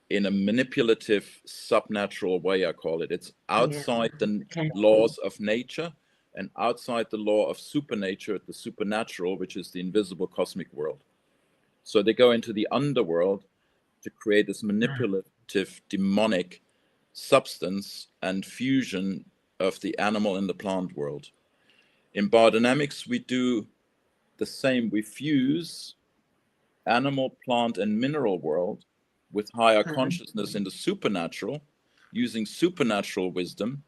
in a manipulative subnatural way, I call it. It's outside the laws of nature and outside the law of supernature, the supernatural, which is the invisible cosmic world. So they go into the underworld to create this manipulative, demonic substance and fusion of the animal and the plant world. In biodynamics, we do the same. We fuse animal, plant, and mineral world with higher consciousness in the supernatural, using supernatural wisdom,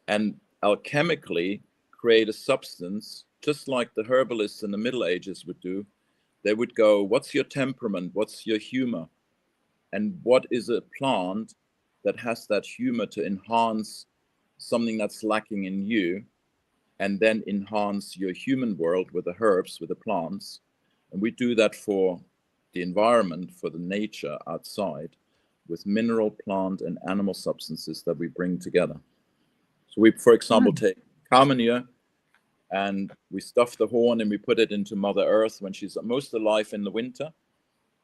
and alchemically create a substance, just like the herbalists in the Middle Ages would do. They would go, what's your temperament? What's your humor? And what is a plant that has that humor to enhance something that's lacking in you, and then enhance your human world with the herbs, with the plants? And we do that for the environment, for the nature outside, with mineral, plant, and animal substances that we bring together. So we, for example, take cow manure and we stuff the horn and we put it into Mother Earth when she's most alive in the winter.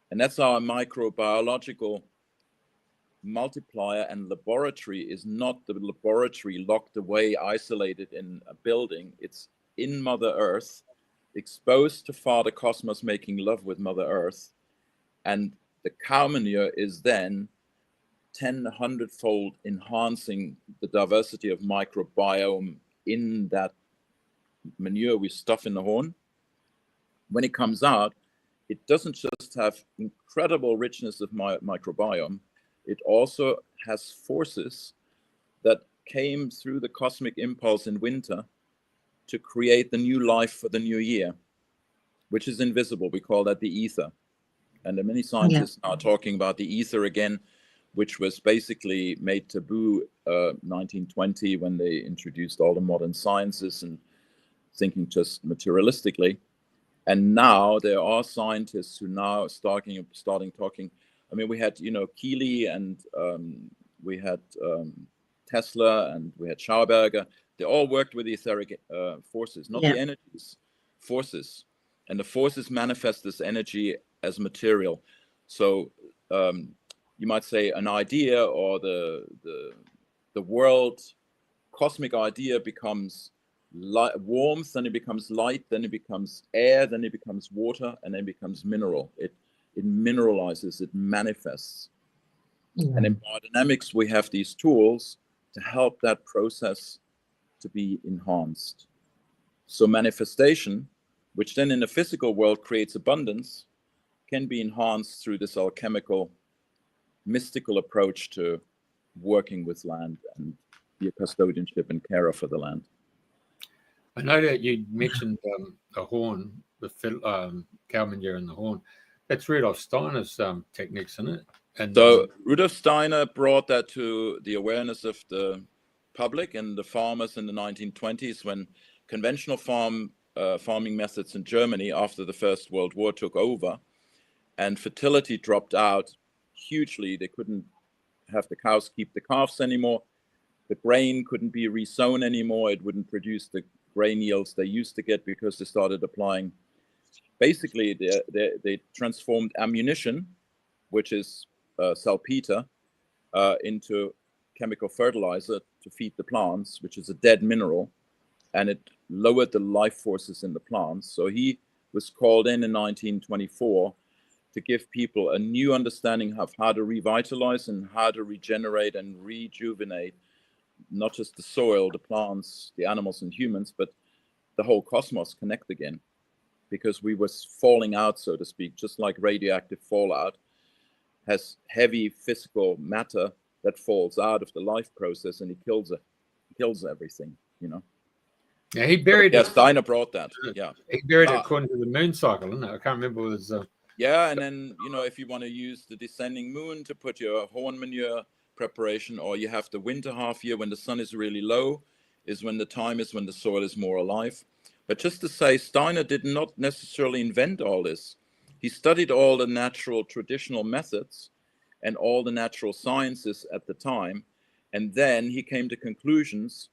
And that's our microbiological multiplier. And laboratory is not the laboratory locked away, isolated in a building. It's in Mother Earth, exposed to Father Cosmos, making love with Mother Earth. And the cow manure is then 100-fold enhancing the diversity of microbiome in that manure we stuff in the horn. When it comes out, it doesn't just have incredible richness of microbiome, it also has forces that came through the cosmic impulse in winter to create the new life for the new year, which is invisible. We call that the ether. And many scientists are talking about the ether again, which was basically made taboo 1920 when they introduced all the modern sciences and thinking just materialistically. And now there are scientists who now starting talking. I mean, we had, Keely and we had Tesla and we had Schauberger. They all worked with the etheric forces, not the energies, forces. And the forces manifest this energy as material. So you might say an idea or the world cosmic idea becomes warmth, then it becomes light, then it becomes air, then it becomes water, and then it becomes mineral. It mineralizes, it manifests. And in biodynamics, we have these tools to help that process to be enhanced. So manifestation, which then in the physical world creates abundance, can be enhanced through this alchemical, mystical approach to working with land and be a custodianship and carer for the land. I know that you mentioned the horn, the cow manure and the horn. That's Rudolf Steiner's techniques, isn't it? And so Rudolf Steiner brought that to the awareness of the public and the farmers in the 1920s, when conventional farming methods in Germany after the First World War took over, and fertility dropped out hugely. They couldn't have the cows keep the calves anymore. The grain couldn't be resown anymore. It wouldn't produce the grain yields they used to get because they started applying. Basically, they transformed ammunition, which is salpeter, into chemical fertilizer to feed the plants, which is a dead mineral, and it lowered the life forces in the plants. So he was called in 1924 to give people a new understanding of how to revitalize and how to regenerate and rejuvenate not just the soil, the plants, the animals and humans, but the whole cosmos connect again. Because we was falling out, so to speak, just like radioactive fallout has heavy physical matter that falls out of the life process, and it kills everything, you know. Yeah, he buried it. Steiner brought that. Yeah, he buried it according to the moon cycle, isn't it? I can't remember what it was. Yeah, and then, you know, if you want to use the descending moon to put your horn manure preparation, or you have the winter half year when the sun is really low, is when the time is when the soil is more alive. But just to say, Steiner did not necessarily invent all this. He studied all the natural traditional methods and all the natural sciences at the time. And then he came to conclusions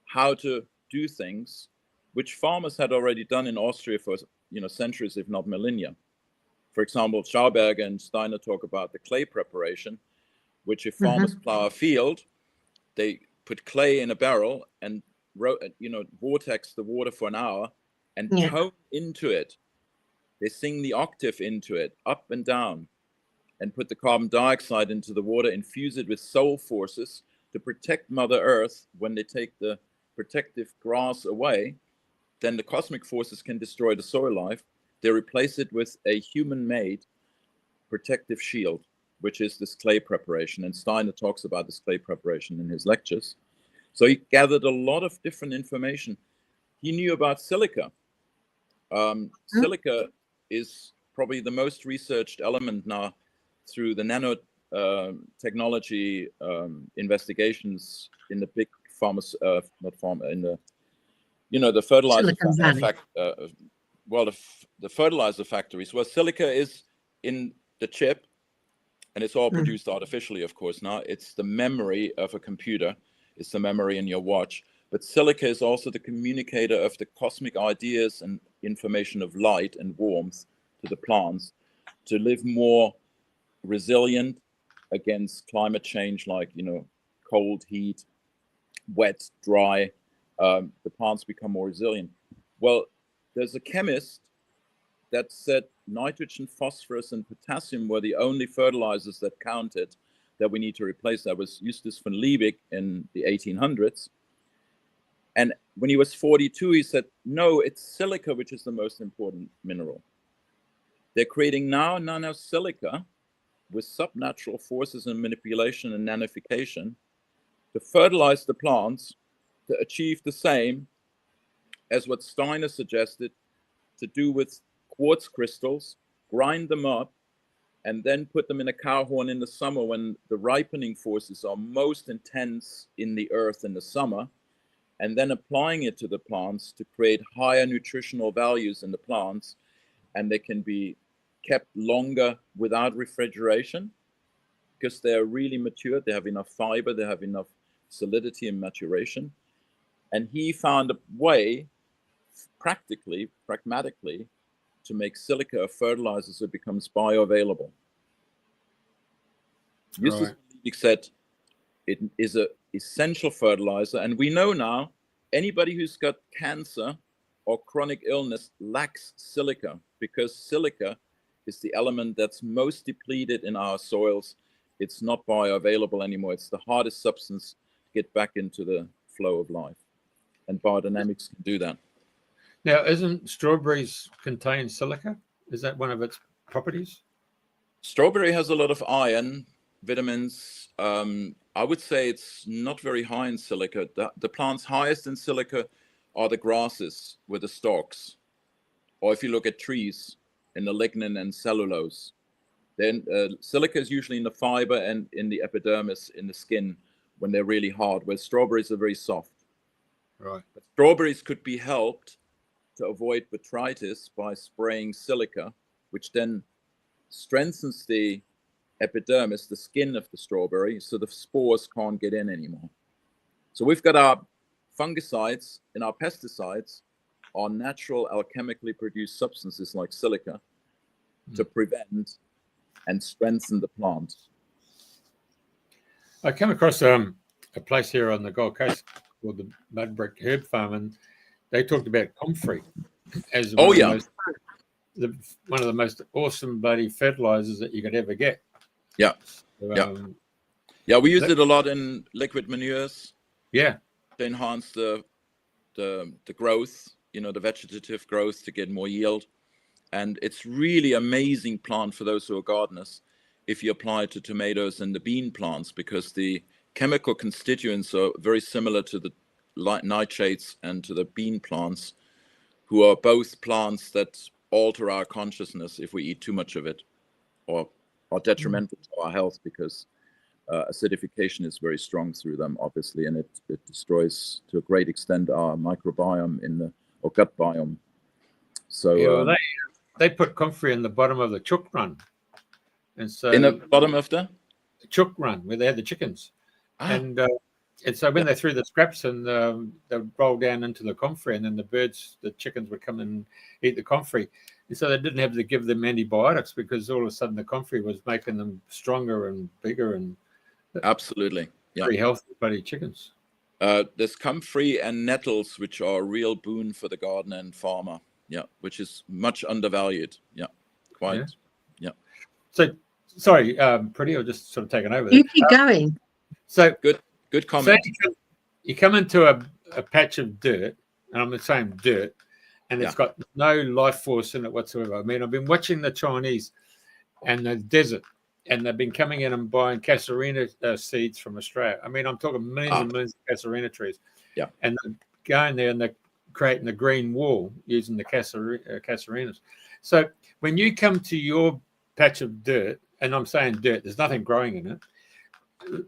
how to do things, which farmers had already done in Austria for, you know, centuries, if not millennia. For example, Schauberger and Steiner talk about the clay preparation, which if farmers plow a field, they put clay in a barrel and, you know, vortex the water for an hour and tone into it. They sing the octave into it, up and down, and put the carbon dioxide into the water, infuse it with soul forces to protect Mother Earth. When they take the protective grass away, then the cosmic forces can destroy the soil life. They replace it with a human-made protective shield, which is this clay preparation. And Steiner talks about this clay preparation in his lectures. So he gathered a lot of different information. He knew about silica. Silica is probably the most researched element now through the nano technology investigations in the big the fertilizer the fertilizer factories, where silica is in the chip, and it's all produced artificially, of course. Now it's the memory of a computer, it's the memory in your watch, but silica is also the communicator of the cosmic ideas and information of light and warmth to the plants to live more resilient against climate change, like, you know, cold, heat, wet, dry. The plants become more resilient. Well, there's a chemist that said nitrogen, phosphorus, and potassium were the only fertilizers that counted that we need to replace. That was Justus von Liebig in the 1800s. And when he was 42, he said, no, it's silica, which is the most important mineral. They're creating now nanosilica with subnatural forces and manipulation and nanification to fertilize the plants to achieve the same as what Steiner suggested to do with quartz crystals, grind them up, and then put them in a cow horn in the summer when the ripening forces are most intense in the earth in the summer, and then applying it to the plants to create higher nutritional values in the plants, and they can be kept longer without refrigeration because they're really mature, they have enough fiber, they have enough solidity and maturation. And he found a way, pragmatically, to make silica a fertilizer so it becomes bioavailable. Justus von Liebig said it is an essential fertilizer, and we know now anybody who's got cancer or chronic illness lacks silica, because silica is the element that's most depleted in our soils. It's not bioavailable anymore. It's the hardest substance to get back into the flow of life, and biodynamics can do that. Now, isn't strawberries contain silica? Is that one of its properties? Strawberry has a lot of iron, vitamins. I would say it's not very high in silica. The plants highest in silica are the grasses with the stalks. Or if you look at trees, in the lignin and cellulose. Then silica is usually in the fiber and in the epidermis, in the skin, when they're really hard, where strawberries are very soft. Right. But strawberries could be helped to avoid botrytis by spraying silica, which then strengthens the epidermis, the skin of the strawberry, so the spores can't get in anymore. So we've got our fungicides and our pesticides are natural alchemically produced substances like silica to prevent and strengthen the plant. I came across a place here on the Gold Coast called the Mudbrick Herb Farm, and they talked about comfrey as one of the most awesome bloody fertilizers that you could ever get. Yeah. So, We use it a lot in liquid manures. Yeah. To enhance the growth, the vegetative growth, to get more yield. And it's really amazing plant for those who are gardeners if you apply it to tomatoes and the bean plants, because the chemical constituents are very similar to the nightshades and to the bean plants, who are both plants that alter our consciousness if we eat too much of it, or are detrimental to our health, because acidification is very strong through them, obviously, and it destroys to a great extent our microbiome or gut biome. So they put comfrey in the bottom of the chook run, and so in the bottom of the chook run where they had the chickens, and so when they threw the scraps and they would roll down into the comfrey, and then the chickens would come and eat the comfrey, and so they didn't have to give them antibiotics, because all of a sudden the comfrey was making them stronger and bigger and absolutely very healthy bloody chickens. There's comfrey and nettles, which are a real boon for the gardener and farmer, which is much undervalued. Quite. So sorry, Priti, I'll just sort of taking over. You keep going. So good comment. So you come into a patch of dirt, and I'm saying dirt, and it's got no life force in it whatsoever. I mean, I've been watching the Chinese and the desert, and they've been coming in and buying casuarina seeds from Australia. I mean, I'm talking millions and millions of casuarina trees. Yeah. And they're going there and they're creating the green wall using the casuarinas. So when you come to your patch of dirt, and I'm saying dirt, there's nothing growing in it,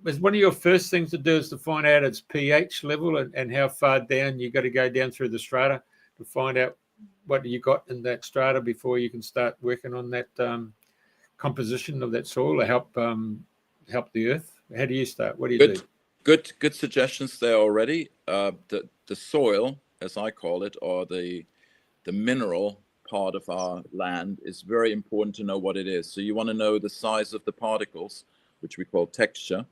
is one of your first things to do is to find out its pH level and how far down you got to go down through the strata to find out what you got in that strata before you can start working on that composition of that soil to help the earth. How do you start? What do you do? Good suggestions there already. The soil, as I call it, or the mineral part of our land, is very important to know what it is. So you want to know the size of the particles, which we call texture,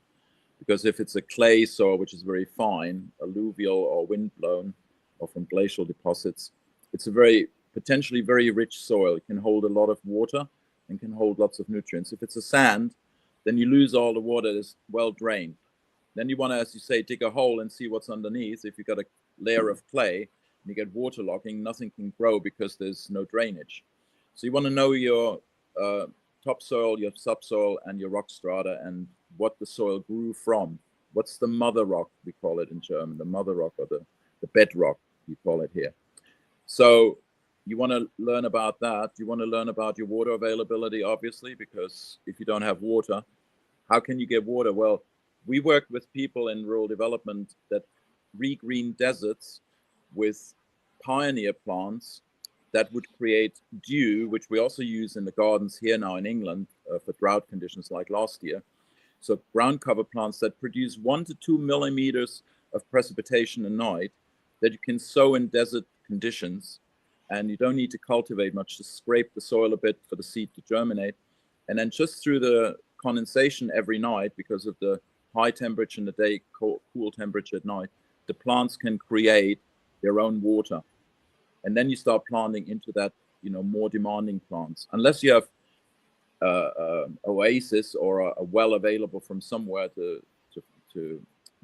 because if it's a clay soil, which is very fine, alluvial or windblown, or from glacial deposits, it's a potentially very rich soil. It can hold a lot of water and can hold lots of nutrients. If it's a sand, then you lose all the water. It's well drained. Then you want to, as you say, dig a hole and see what's underneath. If you've got a layer of clay and you get waterlogging, nothing can grow because there's no drainage. So you want to know your topsoil, your subsoil, and your rock strata, and what the soil grew from. What's the mother rock, we call it in German, the mother rock, or the bedrock, you call it here. So you want to learn about that. You want to learn about your water availability, obviously, because if you don't have water, how can you get water? Well, we work with people in rural development that regreen deserts with pioneer plants that would create dew, which we also use in the gardens here now in England for drought conditions like last year. So ground cover plants that produce 1 to 2 millimeters of precipitation a night that you can sow in desert conditions, and you don't need to cultivate much, just scrape the soil a bit for the seed to germinate. And then just through the condensation every night, because of the high temperature in the day, cool temperature at night, the plants can create their own water. And then you start planting into that, more demanding plants. Unless you have oasis or a well available from somewhere to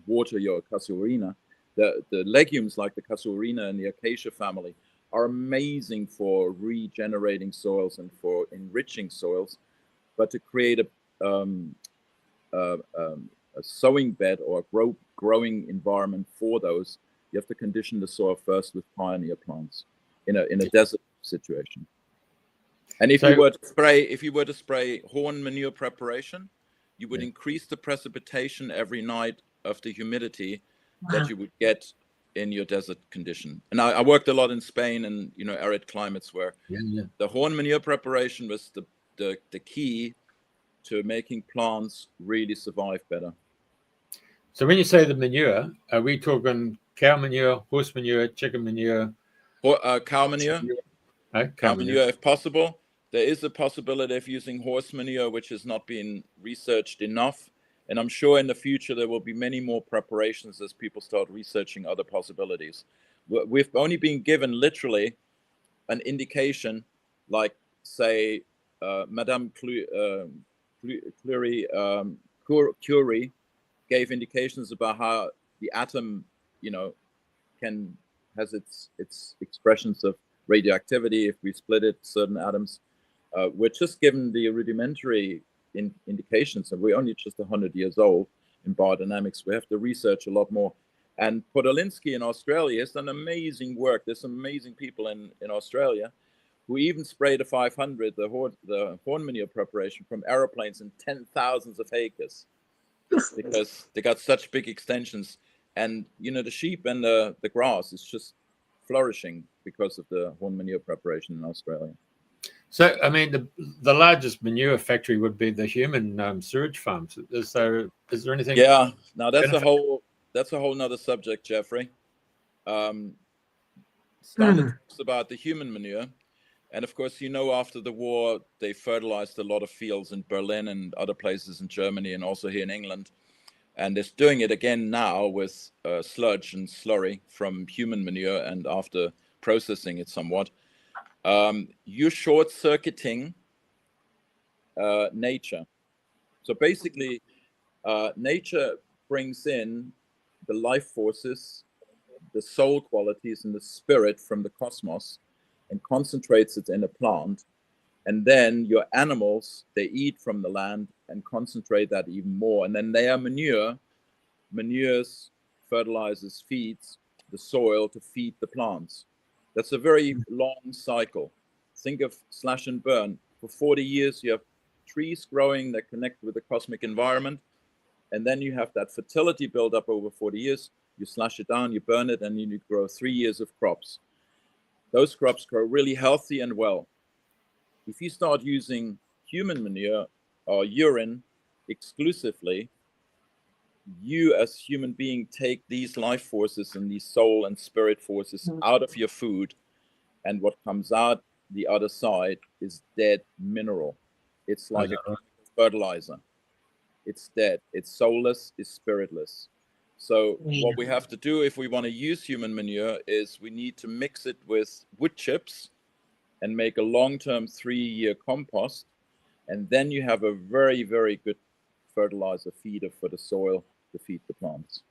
water your casuarina, the legumes like the casuarina and the acacia family are amazing for regenerating soils and for enriching soils. But to create a sowing bed or a growing environment for those, you have to condition the soil first with pioneer plants in a desert situation. And if you were to spray horn manure preparation, you would increase the precipitation every night of the humidity that you would get in your desert condition. And I worked a lot in Spain and arid climates where the horn manure preparation was the key to making plants really survive better. So when you say the manure, are we talking cow manure, horse manure, chicken manure? Cow manure. Cow manure if possible. There is a possibility of using horse manure, which has not been researched enough. And I'm sure in the future there will be many more preparations as people start researching other possibilities. We've only been given literally an indication, like say Madame Curie gave indications about how the atom, has its expressions of radioactivity if we split it, certain atoms. We're just given the rudimentary indications, and we're only just 100 years old in biodynamics. We have to research a lot more. And Podolinsky in Australia has done amazing work. There's some amazing people in Australia who even sprayed a 500, the horn manure preparation, from aeroplanes in 10,000s of acres because they got such big extensions. And, the sheep and the grass is just flourishing because of the horn manure preparation in Australia. So, I mean, the largest manure factory would be the human sewage farms. Is there anything? Yeah, now that's a whole nother subject, Jeffrey. Steiner talks about the human manure. And of course, after the war, they fertilized a lot of fields in Berlin and other places in Germany and also here in England. And they're doing it again now with sludge and slurry from human manure, and after processing it somewhat. You're short-circuiting nature. So basically, nature brings in the life forces, the soul qualities, and the spirit from the cosmos and concentrates it in a plant. And then your animals, they eat from the land and concentrate that even more. And then their manures, fertilizers, feeds the soil to feed the plants. That's a very long cycle. Think of slash and burn. For 40 years, you have trees growing that connect with the cosmic environment. And then you have that fertility build up over 40 years. You slash it down, you burn it, and you grow 3 years of crops. Those crops grow really healthy and well. If you start using human manure or urine exclusively, you as human being take these life forces and these soul and spirit forces out of your food, and what comes out the other side is dead mineral. It's like a fertilizer. It's dead. It's soulless. It's spiritless. So what we have to do if we want to use human manure is we need to mix it with wood chips and make a long-term 3-year compost. And then you have a very, very good fertilizer feeder for the soil to feed the plants.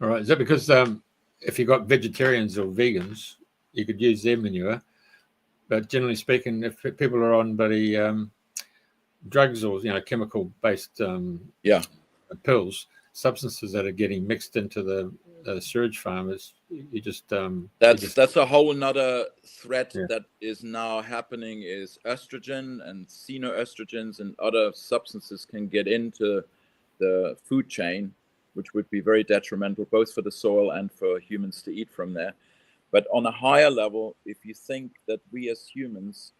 All right. Is that because if you've got vegetarians or vegans, you could use their manure? But generally speaking, if people are on drugs or chemical-based pills, substances that are getting mixed into the sewage farmers, you just that's a whole nother threat that is now happening. Is estrogen and xenoestrogens and other substances can get into the food chain, which would be very detrimental both for the soil and for humans to eat from there. But on a higher level, if you think that we as humans,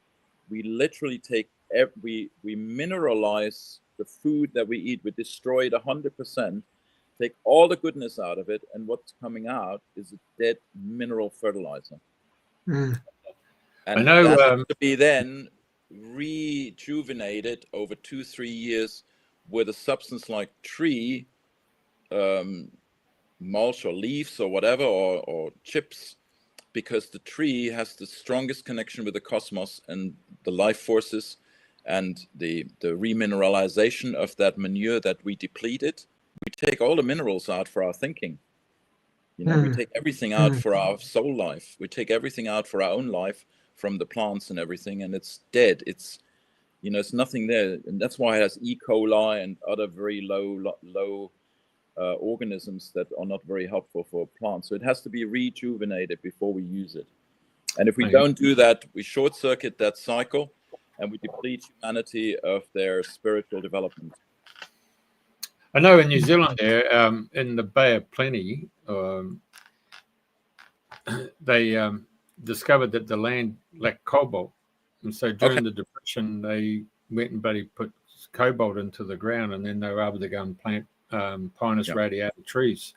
we literally we mineralize the food that we eat, we destroy it 100%, take all the goodness out of it, and what's coming out is a dead mineral fertilizer. And I know that has to be then rejuvenated over 2-3 years with a substance like tree mulch or leaves or whatever, or chips, because the tree has the strongest connection with the cosmos and the life forces, and the remineralization of that manure that we depleted. We take all the minerals out for our thinking. We take everything out for our soul life. We take everything out for our own life from the plants and everything, and it's dead. It's it's nothing there, and that's why it has E. coli and other very low organisms that are not very helpful for plants. So it has to be rejuvenated before we use it. And if we don't do that, we short circuit that cycle, and we deplete humanity of their spiritual development. I know in New Zealand there, in the Bay of Plenty, they discovered that the land lacked cobalt. And so during the Depression, they went and put cobalt into the ground, and then they were able to go and plant Pinus radiata trees,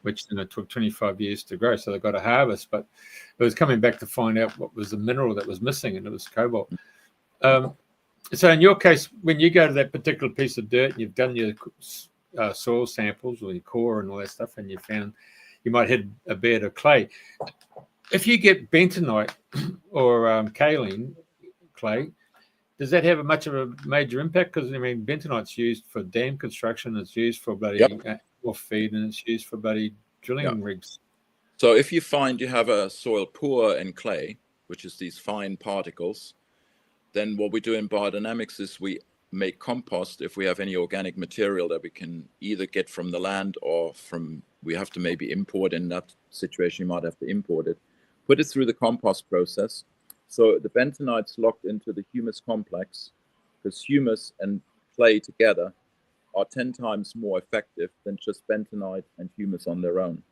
which took 25 years to grow. So they got a harvest, but it was coming back to find out what was the mineral that was missing, and it was cobalt. So in your case, when you go to that particular piece of dirt, you've done your soil samples or your core and all that stuff, and you found you might hit a bed of clay. If you get bentonite or kaolin clay, does that have much of a major impact? Because I mean, bentonite's used for dam construction, it's used for bloody animal feed, and it's used for bloody drilling rigs. So if you find you have a soil poor in clay, which is these fine particles, then what we do in biodynamics is we make compost if we have any organic material that we can either get from the land or from, we have to maybe import. In that situation, you might have to import it. Put it through the compost process. So the bentonite's locked into the humus complex, because humus and clay together are 10 times more effective than just bentonite and humus on their own.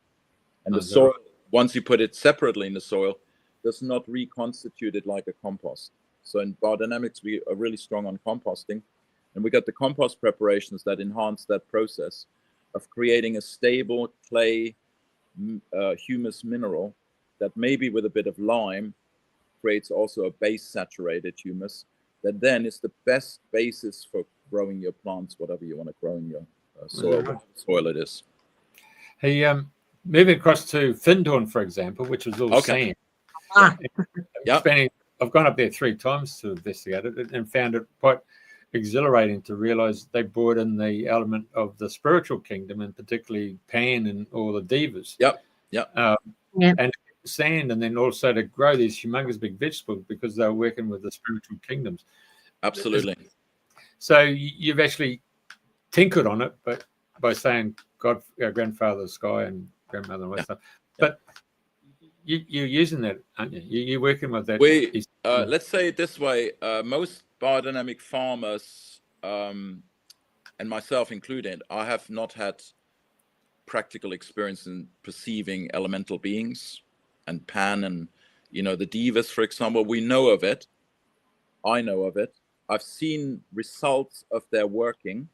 And the soil, once you put it separately in the soil, does not reconstitute it like a compost. So in biodynamics, we are really strong on composting, and we got the compost preparations that enhance that process of creating a stable clay humus mineral that maybe with a bit of lime creates also a base saturated humus that then is the best basis for growing your plants, whatever you want to grow in your soil, whatever soil it is. Hey, moving across to Findhorn, for example, which was all sand. I've gone up there 3 times to investigate it and found it quite exhilarating to realize they brought in the element of the spiritual kingdom, and particularly Pan and all the devas. And sand, and then also to grow these humongous big vegetables because they were working with the spiritual kingdoms. Absolutely. So you've actually tinkered on it, but by saying God, our grandfather, the sky, and grandmother, and all that stuff. But you're using that, aren't you? You're working with that. Let's say it this way: most biodynamic farmers, and myself included, I have not had practical experience in perceiving elemental beings and Pan and the devas, for example. We know of it. I know of it. I've seen results of their working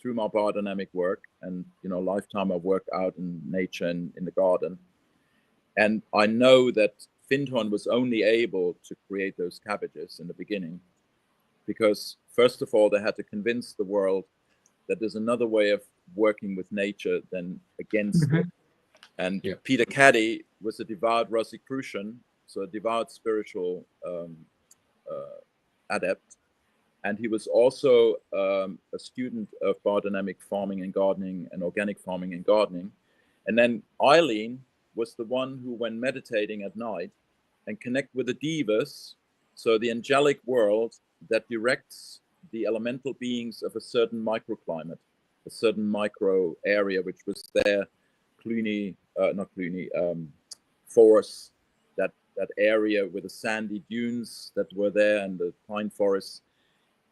through my biodynamic work, and lifetime of work out in nature and in the garden. And I know that Findhorn was only able to create those cabbages in the beginning because, first of all, they had to convince the world that there's another way of working with nature than against it. And Peter Caddy was a devout Rosicrucian, so a devout spiritual adept. And he was also a student of biodynamic farming and gardening and organic farming and gardening. And then Eileen was the one who, when meditating at night and connect with the devas, so the angelic world that directs the elemental beings of a certain microclimate, a certain micro area, which was there, forest, that area with the sandy dunes that were there and the pine forests.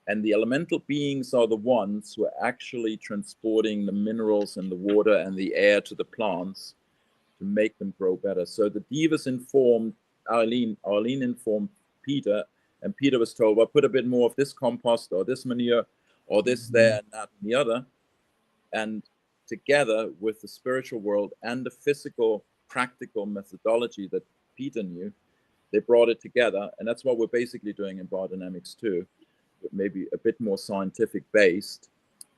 And the elemental beings are the ones who are actually transporting the minerals and the water and the air to the plants to make them grow better. So the devas informed Eileen informed Peter, and Peter was told, well, put a bit more of this compost or this manure or this there and that and the other. And together with the spiritual world and the physical, practical methodology that Peter knew, they brought it together. And that's what we're basically doing in biodynamics too, but maybe a bit more scientific based,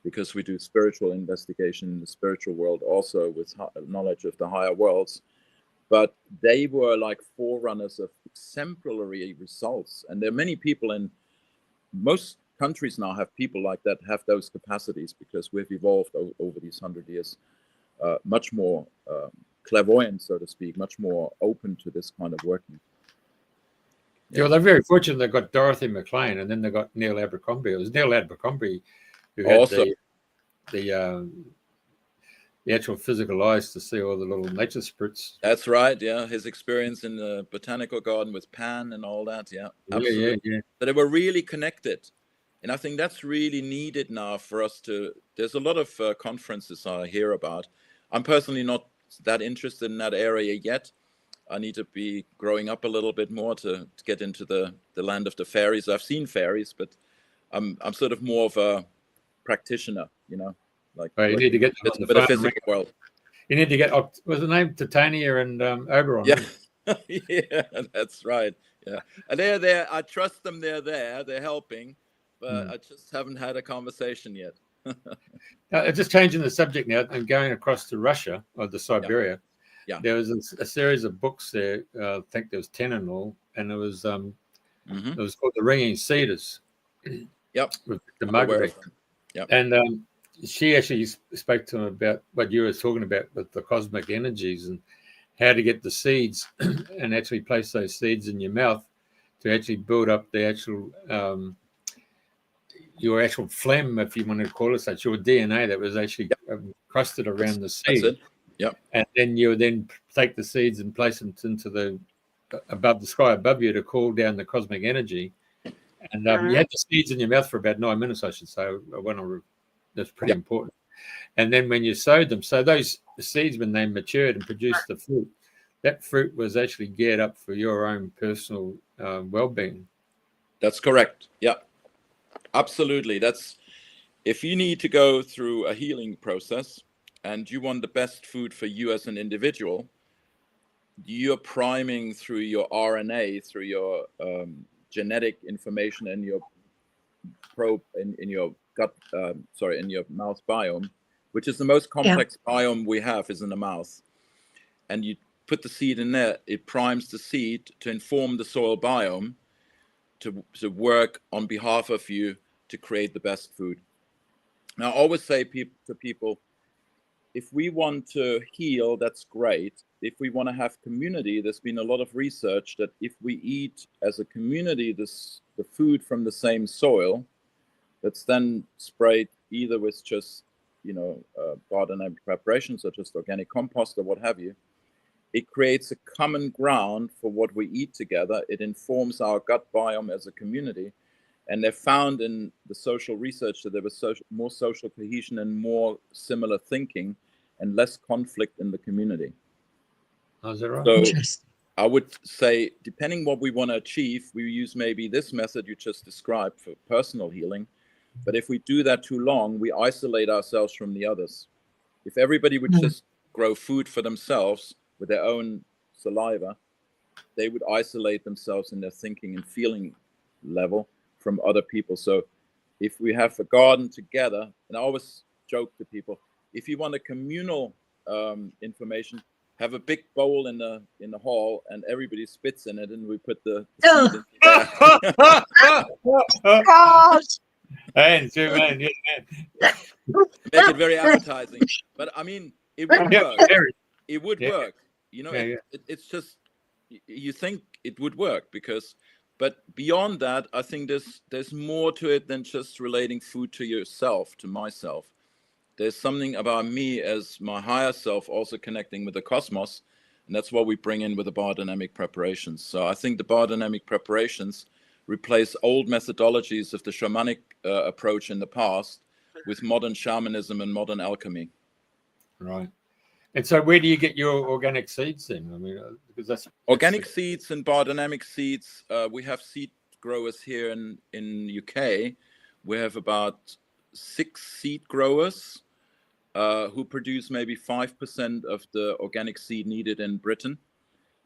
because we do spiritual investigation in the spiritual world also with knowledge of the higher worlds. But they were like forerunners of exemplary results. And there are many people in most countries now have people like that, have those capacities, because we've evolved over these 100 years, much more clairvoyant, so to speak, much more open to this kind of working. Yeah, well, they're very fortunate. They got Dorothy McLean, and then they got Neil Abercrombie. It was Neil Abercrombie who had the actual physical eyes to see all the little nature spirits. That's right. Yeah, his experience in the botanical garden with Pan and all that. Yeah, absolutely. Yeah. But they were really connected, and I think that's really needed now for us to. There's a lot of conferences I hear about. I'm personally not that interested in that area yet. I need to be growing up a little bit more to get into the land of the fairies. I've seen fairies, but I'm sort of more of a practitioner, like you need to get it's a bit of physical world. You need to get, what's the name? Titania and Oberon. Yeah, yeah, that's right. Yeah, and they're there. I trust them. They're there. They're helping. but I just haven't had a conversation yet. Just changing the subject now and going across to Russia or the Siberia. Yeah. There was a series of books there. I think there was 10 in all, and it was it was called The Ringing Cedars. Yep. With the Margaret. Yep. And she actually spoke to him about what you were talking about with the cosmic energies and how to get the seeds and actually place those seeds in your mouth to actually build up the actual your actual phlegm, if you want to call it such, your DNA that was actually crusted around the seed. That's it. Yep. And then you would then take the seeds and place them into the above the sky above you to cool down the cosmic energy. And you had the seeds in your mouth for about 9 minutes, I should say. That's pretty important. And then when you sowed them, so those seeds, when they matured and produced the fruit, that fruit was actually geared up for your own personal well-being. That's correct. Yeah, absolutely. That's if you need to go through a healing process and you want the best food for you as an individual, you're priming through your RNA, through your genetic information in your probe in your gut, in your mouth biome, which is the most complex biome we have, is in the mouth. And you put the seed in there, it primes the seed to inform the soil biome to work on behalf of you to create the best food. Now, I always say to people, if we want to heal, that's great. If we want to have community, there's been a lot of research that if we eat as a community the food from the same soil, that's then sprayed either with just, biodynamic preparations or just organic compost or what have you, it creates a common ground for what we eat together. It informs our gut biome as a community. And they found in the social research that there was more social cohesion and more similar thinking and less conflict in the community. Oh, is that right? So I would say, depending what we want to achieve, we use maybe this method you just described for personal healing. But if we do that too long, we isolate ourselves from the others. If everybody would just grow food for themselves with their own saliva, they would isolate themselves in their thinking and feeling level from other people. So if we have a garden together, and I always joke to people, if you want a communal information, have a big bowl in the hall and everybody spits in it and we put the seed in there. Gosh. Man. Make it very appetizing. But I mean, it would work. It would work. It's just, you think it would work but beyond that, I think there's more to it than just relating food to yourself, to myself. There's something about me as my higher self also connecting with the cosmos, and that's what we bring in with the biodynamic preparations. So I think the biodynamic preparations replace old methodologies of the shamanic approach in the past with modern shamanism and modern alchemy. Right. And so where do you get your organic seeds then? I mean, because that's organic seeds and biodynamic seeds. We have seed growers here in UK. We have about 6 seed growers who produce maybe 5% of the organic seed needed in Britain.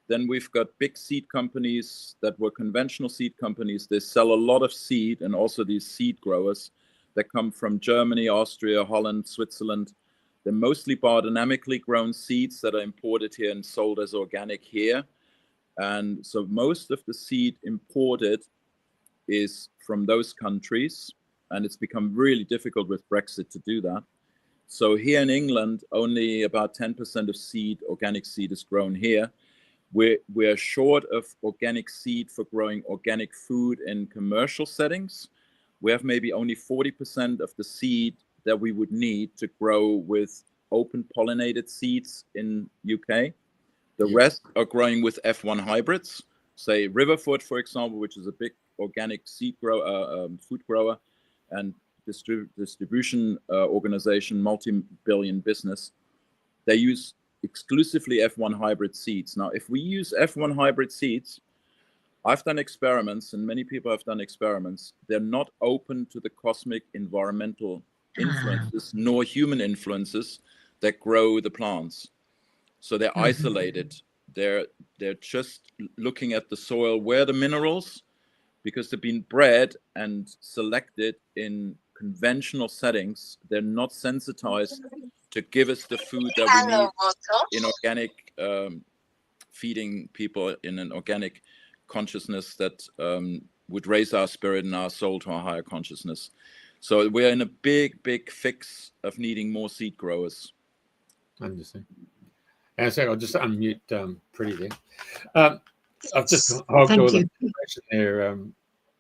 Then we've got big seed companies that were conventional seed companies. They sell a lot of seed, and also these seed growers that come from Germany, Austria, Holland, Switzerland. They're mostly biodynamically grown seeds that are imported here and sold as organic here. And so most of the seed imported is from those countries, and it's become really difficult with Brexit to do that. So here in England, only about 10% of organic seed is grown here. We're short of organic seed for growing organic food in commercial settings. We have maybe only 40% of the seed that we would need to grow with open pollinated seeds in UK. The rest are growing with F1 hybrids, say Riverfoot, for example, which is a big organic seed food grower and distribution organization, multi-billion business. They use exclusively F1 hybrid seeds. Now, if we use F1 hybrid seeds, I've done experiments, and many people have done experiments. They're not open to the cosmic environmental influences nor human influences that grow the plants. So they're isolated. They're just looking at the soil, where the minerals because they've been bred and selected in conventional settings. They're not sensitized to give us the food that we need in organic, feeding people in an organic consciousness that would raise our spirit and our soul to a higher consciousness. So we're in a big fix of needing more seed growers. Understand. And so I'll just unmute Priti there. I've just hogged all the question there.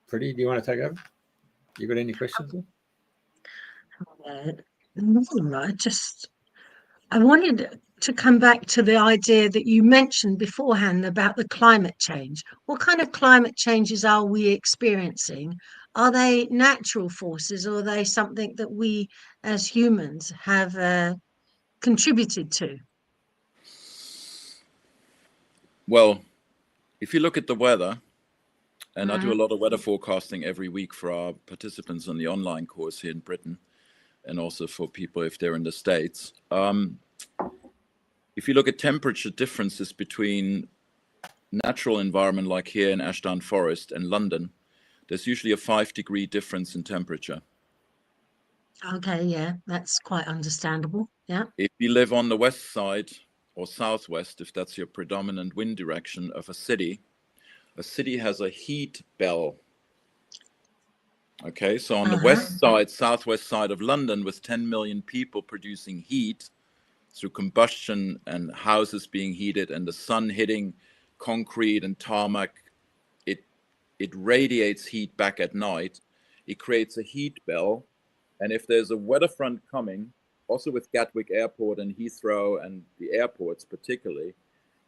Priti, do you want to take over? You got any questions? I wanted to come back to the idea that you mentioned beforehand about the climate change. What kind of climate changes are we experiencing? Are they natural forces, or are they something that we as humans have contributed to? Well, if you look at the weather, and I do a lot of weather forecasting every week for our participants on the online course here in Britain, and also for people if they're in the States. If you look at temperature differences between natural environment like here in Ashdown Forest and London, there's usually a 5-degree difference in temperature. Okay, yeah, that's quite understandable. Yeah. If you live on the west side or southwest, if that's your predominant wind direction of a city has a heat bell. Okay, so on the west side, southwest side of London, with 10 million people producing heat through combustion and houses being heated and the sun hitting concrete and tarmac, it radiates heat back at night. It creates a heat bell. And if there's a weather front coming, also with Gatwick Airport and Heathrow and the airports particularly,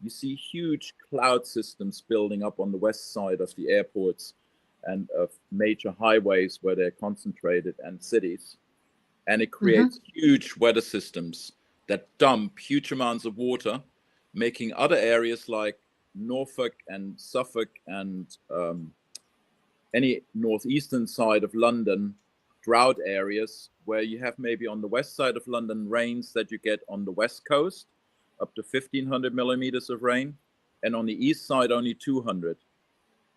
you see huge cloud systems building up on the west side of the airports and of major highways where they're concentrated and cities. And it creates huge weather systems that dump huge amounts of water, making other areas like Norfolk and Suffolk and any northeastern side of London drought areas, where you have maybe on the west side of London rains that you get on the west coast, up to 1,500 millimeters of rain, and on the east side only 200.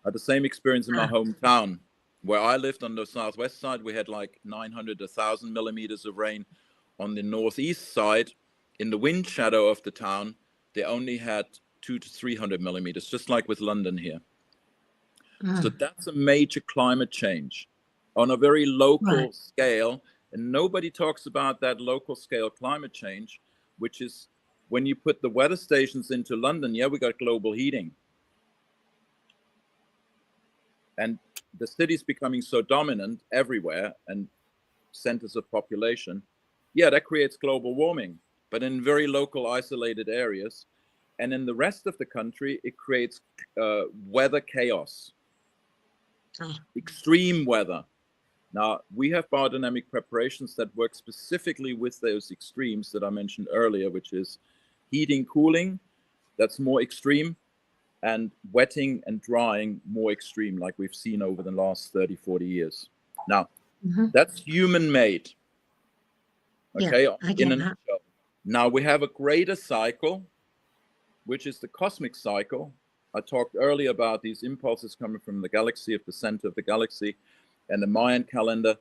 I had the same experience in my hometown. Where I lived on the southwest side, we had like 900 to 1,000 millimeters of rain. On the northeast side, in the wind shadow of the town, they only had 200 to 300 millimeters, just like with London here. So that's a major climate change on a very local scale. And nobody talks about that local scale climate change, which is when you put the weather stations into London, we got global heating. And the city's becoming so dominant everywhere and centers of population. That creates global warming, but in very local isolated areas. And in the rest of the country, it creates weather chaos, extreme weather. Now, we have biodynamic preparations that work specifically with those extremes that I mentioned earlier, which is heating, cooling, that's more extreme, and wetting and drying more extreme, like we've seen over the last 30, 40 years. Now, that's human-made. Okay, in a nutshell. Now, we have a greater cycle, which is the cosmic cycle. I talked earlier about these impulses coming from the galaxy, of the center of the galaxy, and the Mayan calendar,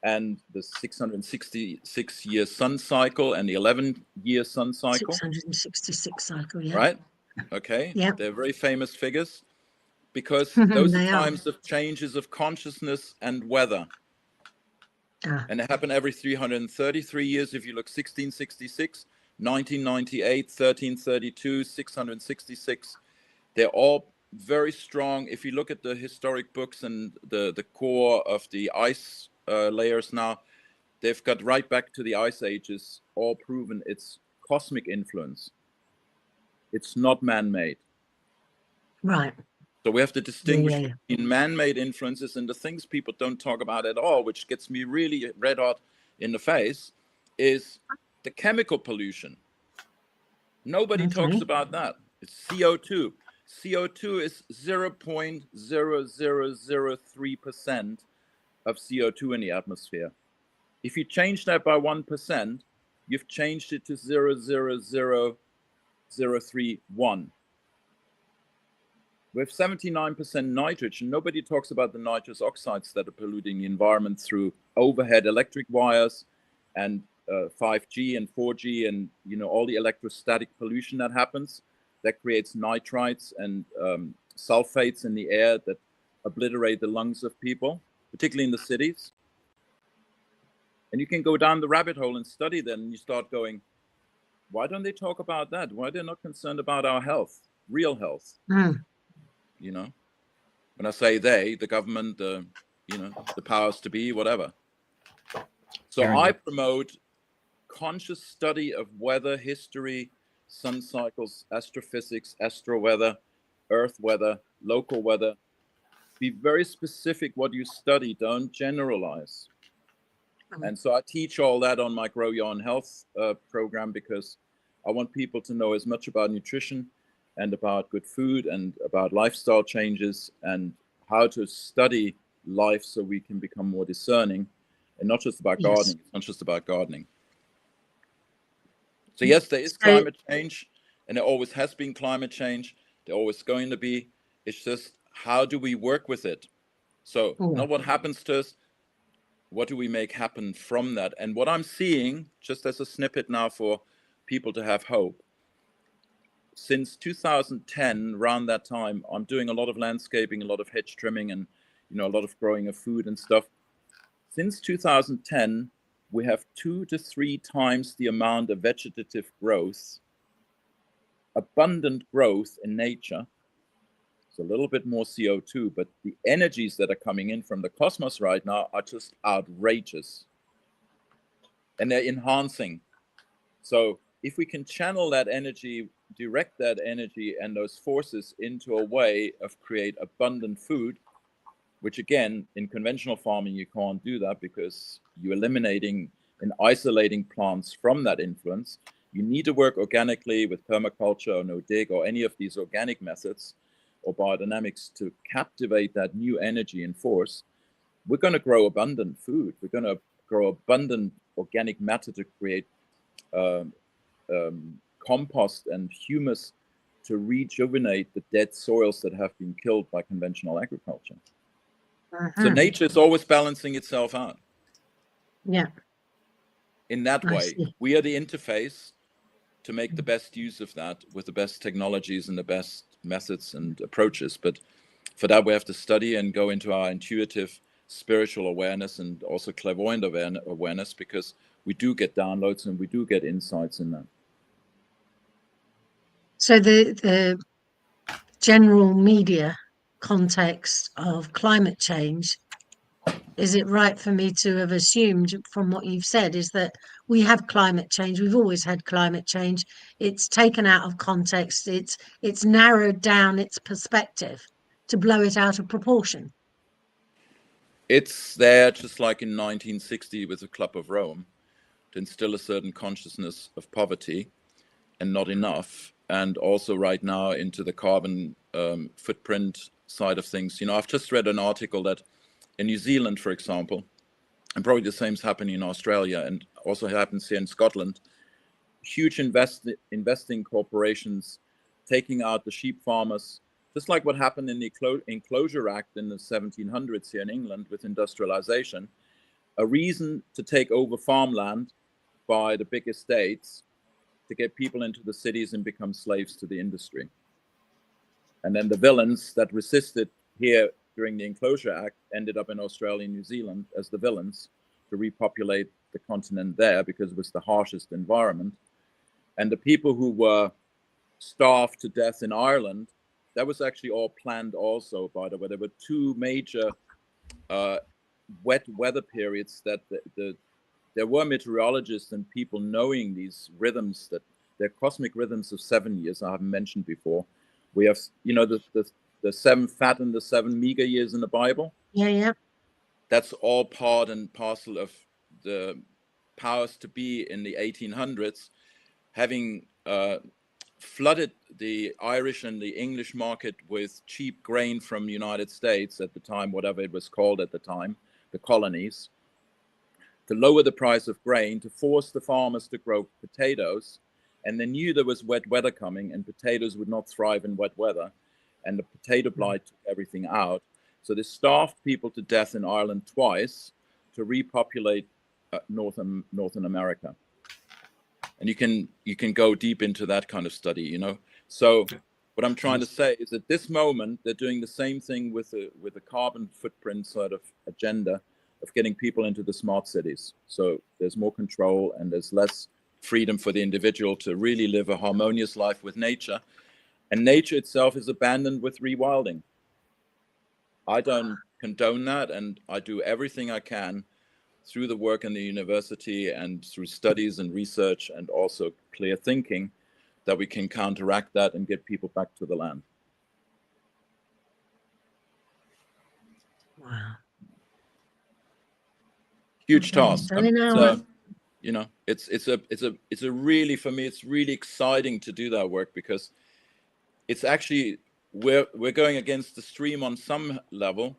and the 666-year sun cycle and the 11-year sun cycle. 666 cycle, Right? Okay. They're very famous figures because those are times of changes of consciousness and weather. And they happen every 333 years. If you look 1666, 1998, 1332, 666, they're all very strong. If you look at the historic books and the core of the ice layers now, they've got right back to the ice ages, all proven it's cosmic influence. It's not man-made. Right. So we have to distinguish between man-made influences and the things people don't talk about at all, which gets me really red hot in the face, is the chemical pollution. Nobody talks about that. It's CO2. CO2 is 0.0003% of CO2 in the atmosphere. If you change that by 1%, you've changed it to 0.00031, We have 79% nitrogen. Nobody talks about the nitrous oxides that are polluting the environment through overhead electric wires and 5G and 4G and all the electrostatic pollution that happens. That creates nitrites and sulfates in the air that obliterate the lungs of people, particularly in the cities. And you can go down the rabbit hole and study that, and you start going, why don't they talk about that? Why are they not concerned about our health, real health? Mm. When I say they, the government, the powers to be, whatever. So I promote conscious study of weather, history, sun cycles, astrophysics, astro weather, earth weather, local weather. Be very specific what you study, don't generalize. And so I teach all that on my Grow Your Own Health program, because I want people to know as much about nutrition and about good food and about lifestyle changes and how to study life so we can become more discerning, and not just about gardening. It's not just about gardening. So yes, there is climate change, and there always has been climate change. There always going to be. It's just, how do we work with it? So not what happens to us, what do we make happen from that? And what I'm seeing, just as a snippet now for people to have hope, since 2010, around that time, I'm doing a lot of landscaping, a lot of hedge trimming, and a lot of growing of food and stuff. Since 2010, we have 2 to 3 times the amount of vegetative growth, abundant growth in nature. It's a little bit more CO2, but the energies that are coming in from the cosmos right now are just outrageous. And they're enhancing. So if we can channel that energy, direct that energy and those forces into a way of create abundant food, which again, in conventional farming, you can't do that because you're eliminating and isolating plants from that influence. You need to work organically with permaculture or no-dig or any of these organic methods or biodynamics to captivate that new energy and force. We're going to grow abundant food. We're going to grow abundant organic matter to create compost and humus to rejuvenate the dead soils that have been killed by conventional agriculture. So nature is always balancing itself out. Yeah. In that way, we are the interface to make the best use of that with the best technologies and the best methods and approaches. But for that, we have to study and go into our intuitive spiritual awareness and also clairvoyant awareness, because we do get downloads and we do get insights in that. So the general media context of climate change, is it right for me to have assumed from what you've said is that we have climate change, we've always had climate change, it's taken out of context, it's narrowed down its perspective to blow it out of proportion? It's there, just like in 1960 with the Club of Rome, to instill a certain consciousness of poverty and not enough, and also right now into the carbon footprint side of things. I've just read an article that in New Zealand, for example, and probably the same is happening in Australia and also happens here in Scotland, huge investing corporations taking out the sheep farmers, just like what happened in the Enclosure Act in the 1700s here in England with industrialization, a reason to take over farmland by the big estates to get people into the cities and become slaves to the industry. And then the villains that resisted here during the Enclosure Act ended up in Australia and New Zealand as the villains to repopulate the continent there because it was the harshest environment. And the people who were starved to death in Ireland, that was actually all planned also, by the way. There were 2 major wet weather periods that there were meteorologists and people knowing these rhythms, that they're cosmic rhythms of 7 years I haven't mentioned before. We have, the 7 fat and the 7 meager years in the Bible. Yeah. That's all part and parcel of the powers to be in the 1800s, having flooded the Irish and the English market with cheap grain from the United States at the time, whatever it was called at the time, the colonies, to lower the price of grain, to force the farmers to grow potatoes. And they knew there was wet weather coming and potatoes would not thrive in wet weather. and the potato blight took everything out. So they starved people to death in Ireland twice to repopulate Northern America. And you can go deep into that kind of study, you know. So what I'm trying to say is at this moment, they're doing the same thing with the carbon footprint sort of agenda of getting people into the smart cities. So there's more control and there's less freedom for the individual to really live a harmonious life with nature. And nature itself is abandoned with rewilding. I don't condone that, and I do everything I can through the work in the university and through studies and research and also clear thinking that we can counteract that and get people back to the land. Wow. Huge task. So, you know, it's a really, for me, it's really exciting to do that work, because it's actually, we're going against the stream on some level,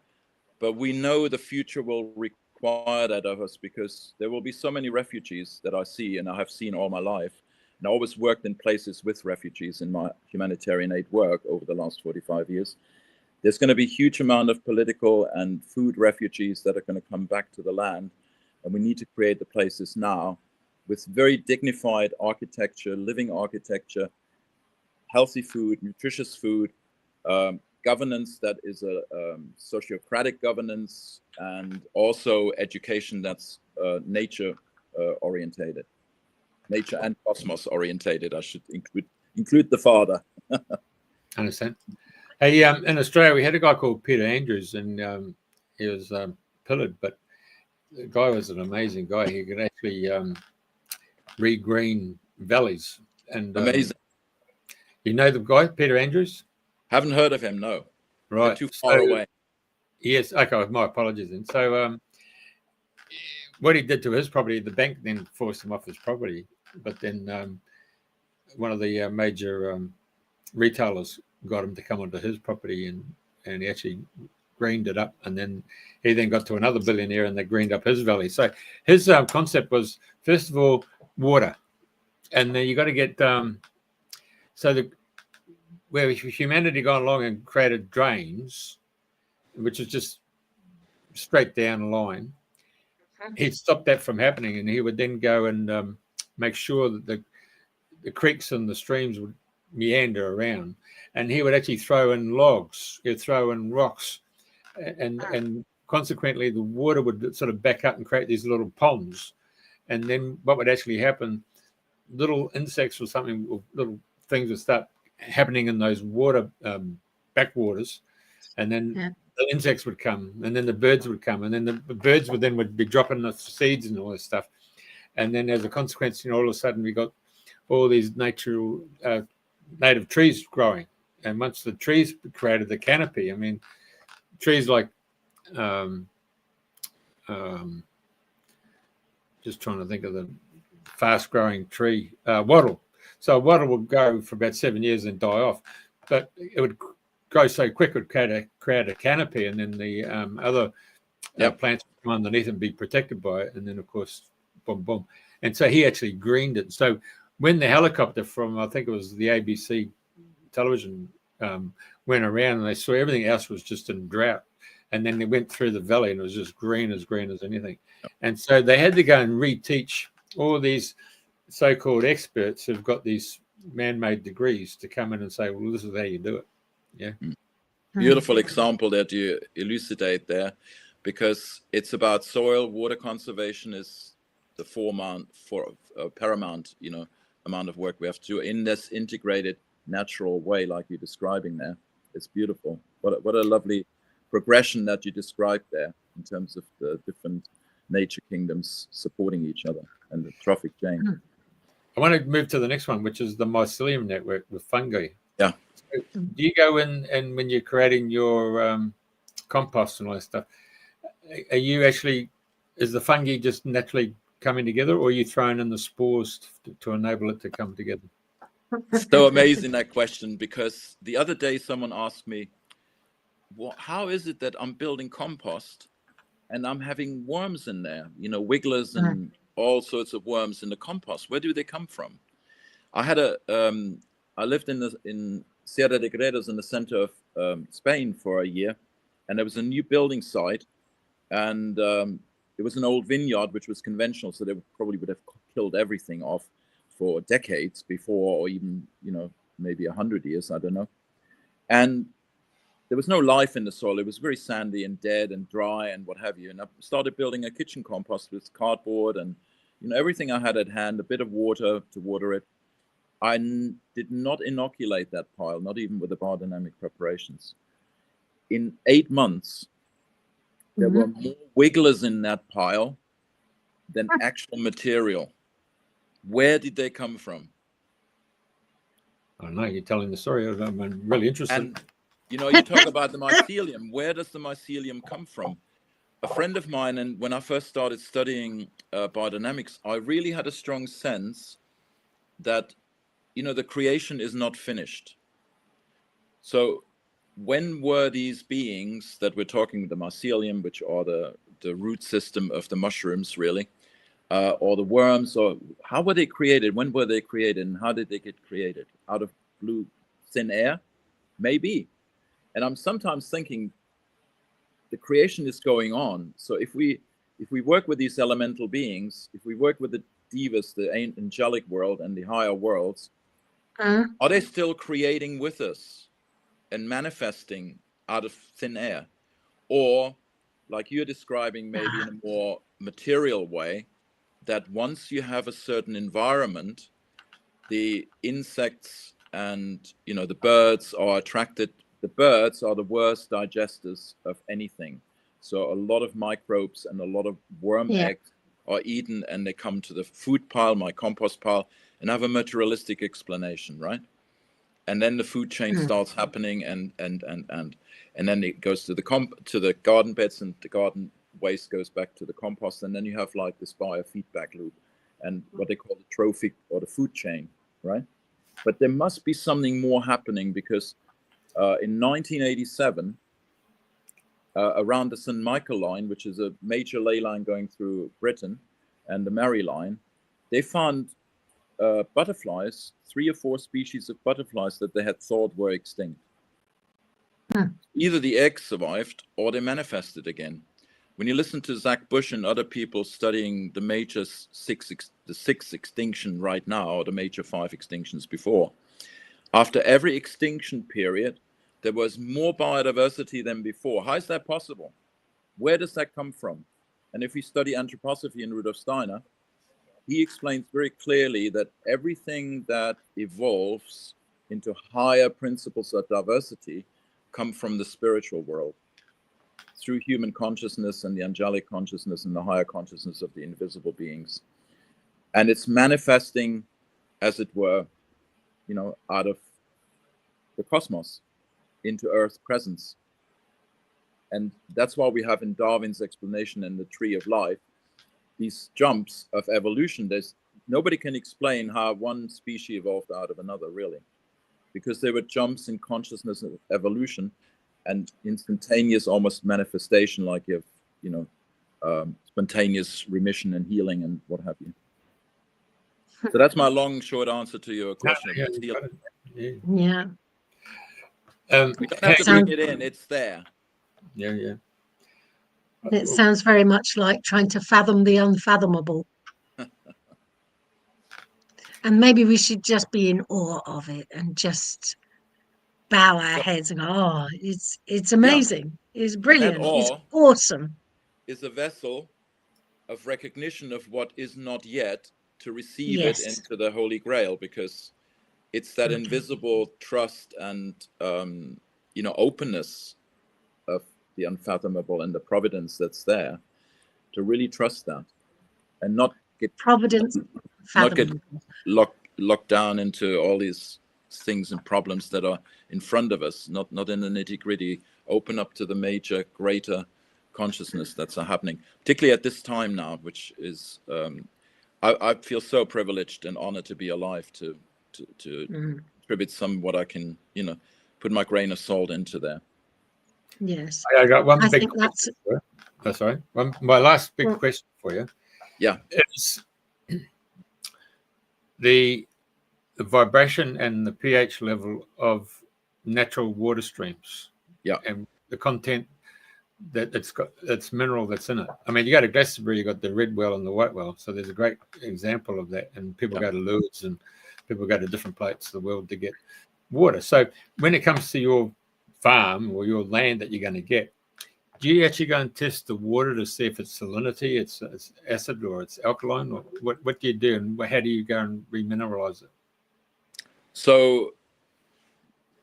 but we know the future will require that of us, because there will be so many refugees that I see, and I have seen all my life. And I always worked in places with refugees in my humanitarian aid work over the last 45 years. There's going to be a huge amount of political and food refugees that are going to come back to the land. And we need to create the places now with very dignified architecture, living architecture, healthy food, nutritious food, governance that is a sociocratic governance, and also education that's nature orientated. Nature and cosmos orientated. I should include the father. Understand. Hey, in Australia, we had a guy called Peter Andrews, and he was pillared, but the guy was an amazing guy. He could actually regreen valleys. And amazing. You know the guy, Peter Andrews? Haven't heard of him, no. Right. They're too far away. Yes, okay, my apologies then. So what he did to his property, the bank then forced him off his property, but then one of the major retailers got him to come onto his property, and he actually greened it up, and then he then got to another billionaire and they greened up his valley. So his concept was, first of all, water, and then you got to get where humanity gone along and created drains, which is just straight down the line, he'd stop that from happening, and he would then go and make sure that the creeks and the streams would meander around, and he would actually throw in logs, he'd throw in rocks, and consequently the water would sort of back up and create these little ponds. And then what would actually happen, little insects or something, or little things would start happening in those water backwaters, and then the insects would come, and then the birds would come, and then the birds would be dropping the seeds and all this stuff. And then as a consequence, all of a sudden we got all these natural native trees growing. And once the trees created the canopy, I mean, trees like just trying to think of the fast growing tree, wattle. So a wattle would go for about 7 years and die off, but it would grow so quick it would create a canopy, and then the other plants would come underneath and be protected by it, and then of course boom boom. And so he actually greened it. So when the helicopter from, I think it was the ABC television, went around, and they saw everything else was just in drought, and then they went through the valley and it was just green as anything. And so they had to go and reteach all these so-called experts who've got these man-made degrees to come in and say, well, this is how you do it. Yeah. Beautiful example that you elucidate there, because it's about soil. Water conservation is the paramount, amount of work we have to do in this integrated natural way, like you're describing there. It's beautiful. What a lovely progression that you described there in terms of the different nature kingdoms supporting each other and the trophic chain. I want to move to the next one, which is the mycelium network with fungi. Yeah. So do you go in, and when you're creating your compost and all that stuff, are you actually, is the fungi just naturally coming together, or are you throwing in the spores to enable it to come together? So amazing, that question, because the other day someone asked me, how is it that I'm building compost and I'm having worms in there, wigglers and all sorts of worms in the compost? Where do they come from? I had I lived in Sierra de Gredos, in the center of Spain for a year, and there was a new building site, and it was an old vineyard which was conventional, so they probably would have killed everything off for decades before, or even maybe 100 years, I don't know. And there was no life in the soil. It was very sandy and dead and dry and what have you. And I started building a kitchen compost with cardboard and everything I had at hand, a bit of water to water it. I did not inoculate that pile, not even with the biodynamic preparations. In 8 months, there were more wigglers in that pile than actual material. Where did they come from? I don't know. You're telling the story. I'm really interested. And you talk about the mycelium. Where does the mycelium come from? A friend of mine, and when I first started studying biodynamics, I really had a strong sense that, the creation is not finished. So when were these beings that we're talking, the mycelium, which are the root system of the mushrooms, really, or the worms, or how were they created? When were they created, and how did they get created? Out of blue thin air? Maybe. And I'm sometimes thinking the creation is going on. So if we work with these elemental beings, if we work with the devas, the angelic world and the higher worlds, are they still creating with us and manifesting out of thin air? Or, like you're describing, maybe in a more material way, that once you have a certain environment, the insects and the birds are attracted. The birds are the worst digesters of anything. So a lot of microbes and a lot of worm eggs are eaten, and they come to the food pile, my compost pile, and have a materialistic explanation, right? And then the food chain starts happening, and then it goes to the garden beds, and the garden waste goes back to the compost, and then you have like this biofeedback loop, and what they call the trophic or the food chain, right? But there must be something more happening, because in 1987, around the St. Michael line, which is a major ley line going through Britain, and the Mary line, they found butterflies, 3 or 4 species of butterflies that they had thought were extinct. Either the eggs survived or they manifested again. When you listen to Zach Bush and other people studying the major the 6th extinction right now, or the major 5 extinctions before, after every extinction period, there was more biodiversity than before. How is that possible? Where does that come from? And if we study anthroposophy in Rudolf Steiner, he explains very clearly that everything that evolves into higher principles of diversity come from the spiritual world, through human consciousness and the angelic consciousness and the higher consciousness of the invisible beings. And it's manifesting, as it were, out of the cosmos into Earth's presence. And that's why we have in Darwin's explanation and the tree of life, these jumps of evolution. Nobody can explain how one species evolved out of another, really, because there were jumps in consciousness of evolution and instantaneous almost manifestation, like you have, spontaneous remission and healing and what have you. So that's my long, short answer to your question. Yeah. We don't have to bring it in, it's there. Yeah. It sounds very much like trying to fathom the unfathomable. And maybe we should just be in awe of it and just bow our heads and go, oh, it's amazing. It's brilliant. It's awesome. Is a vessel of recognition of what is not yet, to receive it into the Holy Grail, because it's that invisible trust and openness of the unfathomable and the providence that's there, to really trust that and not get locked down into all these things and problems that are in front of us, not in the nitty-gritty. Open up to the major, greater consciousness that's happening, particularly at this time now, which is I feel so privileged and honored to be alive to contribute some what I can, put my grain of salt into there. Yes. I got one big question. That's right. My last big question for you. Yeah. Is the vibration and the pH level of natural water streams. Yeah. And the content that it's mineral that's in it. I mean, you go to Glastonbury, you got the red well and the white well. So there's a great example of that. And people go to Lourdes and people go to different places of the world to get water. So when it comes to your farm or your land that you're going to get, do you actually go and test the water to see if it's salinity, it's acid, or it's alkaline? Or what do you do, and how do you go and remineralize it? So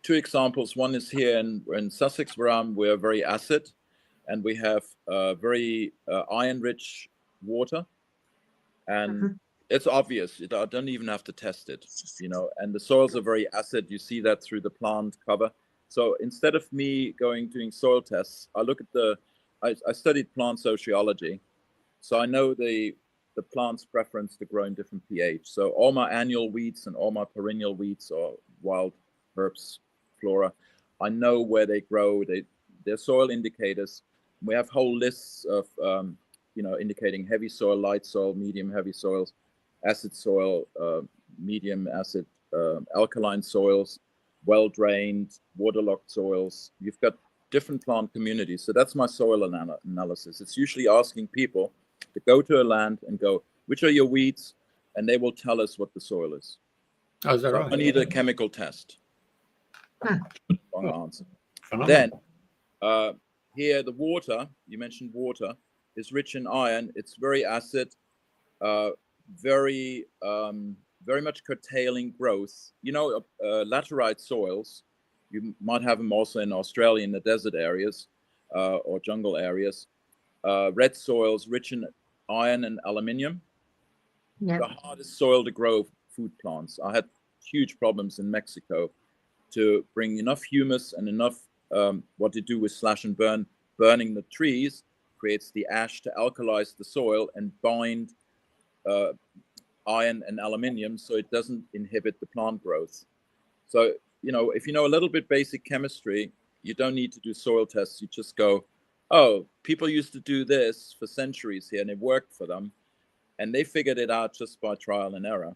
2 examples. One is here in Sussex, where we're very acid, and we have very iron-rich water, and it's obvious. I don't even have to test it, you know. And the soils are very acid. You see that through the plant cover. So instead of me doing soil tests, I look at I studied plant sociology, so I know the plant's preference to grow in different pH. So all my annual weeds and all my perennial weeds or wild herbs, flora, I know where they grow. They're soil indicators. We have whole lists of indicating heavy soil, light soil, medium heavy soils, acid soil, medium acid, alkaline soils, well-drained, waterlogged soils. You've got different plant communities. So that's my soil analysis. It's usually asking people to go to a land and go, which are your weeds? And they will tell us what the soil is. Oh, is that right? I need a chemical test. Long answer. Phenomenal. Then, here the water, you mentioned water, is rich in iron. It's very acid, very much curtailing growth. You know, laterite soils, you might have them also in Australia in the desert areas or jungle areas. Red soils rich in iron and aluminium. Yep. The hardest soil to grow food plants. I had huge problems in Mexico to bring enough humus and enough what to do with slash and burn. Burning the trees creates the ash to alkalize the soil and bind iron and aluminium so it doesn't inhibit the plant growth. So, you know, if you know a little bit basic chemistry, you don't need to do soil tests. You just go, oh, people used to do this for centuries here and it worked for them. And they figured it out just by trial and error.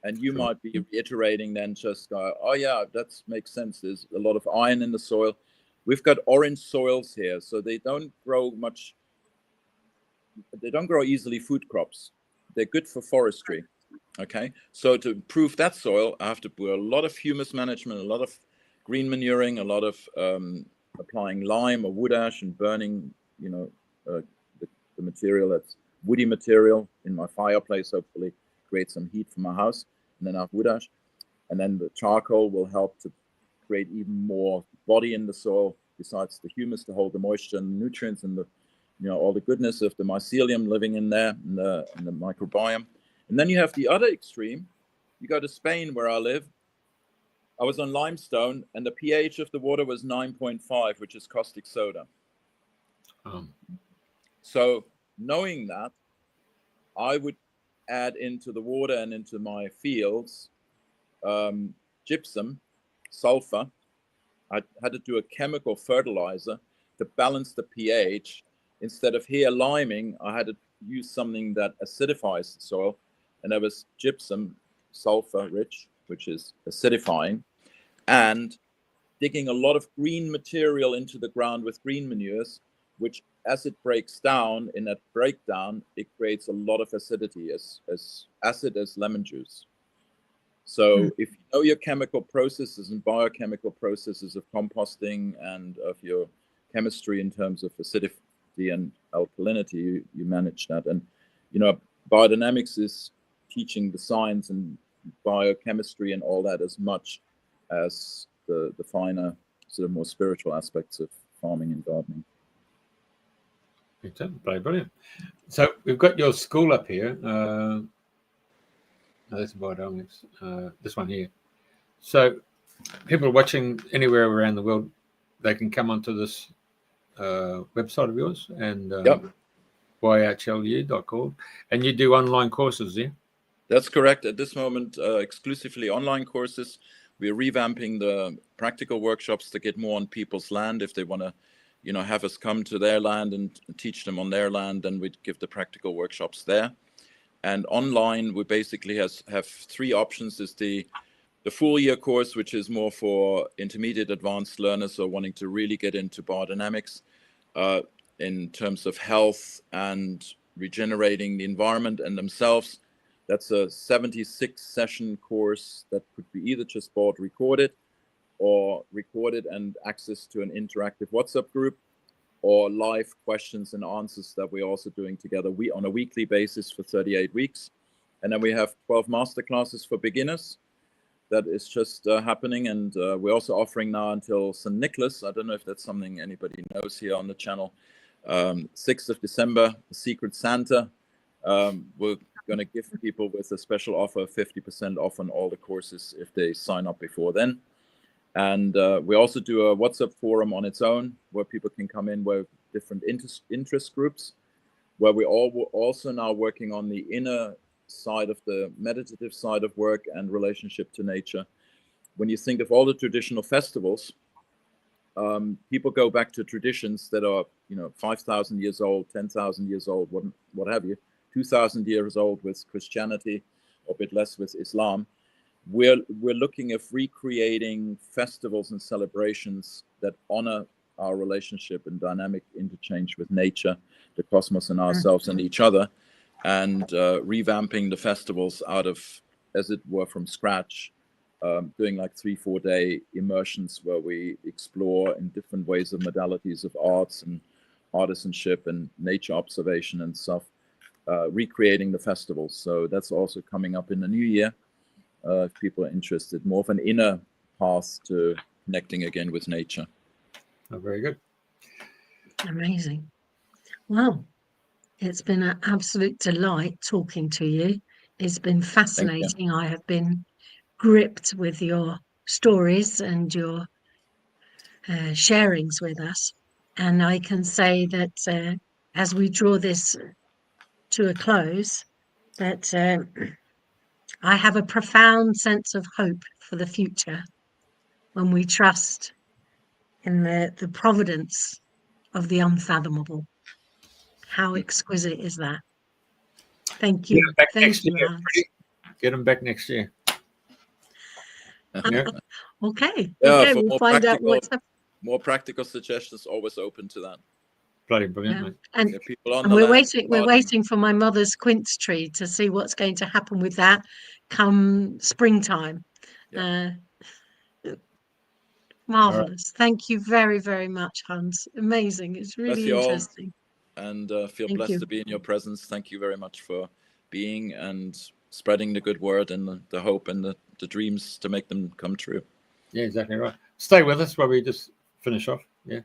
And you might be reiterating then just go, oh yeah, that makes sense. There's a lot of iron in the soil. We've got orange soils here, so they don't grow much. They don't grow easily food crops. They're good for forestry. Okay, so to improve that soil, I have to do a lot of humus management, a lot of green manuring, a lot of applying lime or wood ash and burning, you know, the material that's woody material in my fireplace, hopefully create some heat for my house, and then I have wood ash. And then the charcoal will help to create even more body in the soil, besides the humus to hold the moisture and the nutrients and the, you know, all the goodness of the mycelium living in there in the microbiome. And then you have the other extreme. You go to Spain, where I live. I was on limestone, and the pH of the water was 9.5, which is caustic soda. So knowing that, I would add into the water and into my fields gypsum, sulfur. I had to do a chemical fertilizer to balance the pH. Instead of here liming, I had to use something that acidifies the soil, and that was gypsum, sulfur rich, which is acidifying, and digging a lot of green material into the ground with green manures, which as it breaks down, in that breakdown, it creates a lot of acidity, as acid as lemon juice. So if you know your chemical processes and biochemical processes of composting and of your chemistry in terms of acidity and alkalinity, you manage that. And, you know, biodynamics is teaching the science and biochemistry and all that as much as the finer, sort of more spiritual aspects of farming and gardening. Very brilliant. So we've got your school up here. That's biodynamics. This one here. So people watching anywhere around the world, they can come onto this website of yours and yhlu.org, and you do online courses there. That's correct. At this moment, exclusively online courses. We're revamping the practical workshops to get more on people's land. If they want to, you know, have us come to their land and teach them on their land, then we'd give the practical workshops there. And online, we basically have 3 options. Is the the full year course, which is more for intermediate advanced learners or wanting to really get into biodynamics in terms of health and regenerating the environment and themselves. That's a 76 session course that could be either just bought recorded and access to an interactive WhatsApp group, or live questions and answers that we're also doing together on a weekly basis for 38 weeks. And then we have 12 masterclasses for beginners. That is just happening. And we're also offering now until St. Nicholas. I don't know if that's something anybody knows here on the channel. 6th of December, Secret Santa. We're going to give people with a special offer 50% off on all the courses if they sign up before then. And we also do a WhatsApp forum on its own where people can come in with different interest groups, where we're also now working on the inner side of the meditative side of work and relationship to nature. When you think of all the traditional festivals, people go back to traditions that are, 5,000 years old, 10,000 years old, what have you, 2,000 years old with Christianity, or a bit less with Islam. We're looking at recreating festivals and celebrations that honor our relationship and dynamic interchange with nature, the cosmos, and ourselves and each other, and revamping the festivals out of, as it were, from scratch, doing like 3-4 day immersions where we explore in different ways of modalities of arts and artisanship and nature observation and stuff, recreating the festivals. So that's also coming up in the new year. If people are interested, more of an inner path to connecting again with nature. Oh, very good. Amazing. Well, it's been an absolute delight talking to you. It's been fascinating. I have been gripped with your stories and your sharings with us. And I can say that as we draw this to a close, that I have a profound sense of hope for the future when we trust in the providence of the unfathomable. How exquisite is that? Thank you. Thank you, Hans. Get them back next year. Okay. Yeah, Okay, we'll find out what's happening. More practical suggestions, always open to that. Bloody brilliant, Yeah. mate. And People on And the we're land, we're waiting for my mother's quince tree to see what's going to happen with that come springtime. Yeah. Marvelous. Thank you very, very much, Hans. Amazing. It's Bless really you all. interesting. And feel Thank blessed you. to be in your presence. Thank you very much for being and spreading the good word and the hope and the dreams to make them come true. Yeah, exactly right. Stay with us while we just finish off. Yeah.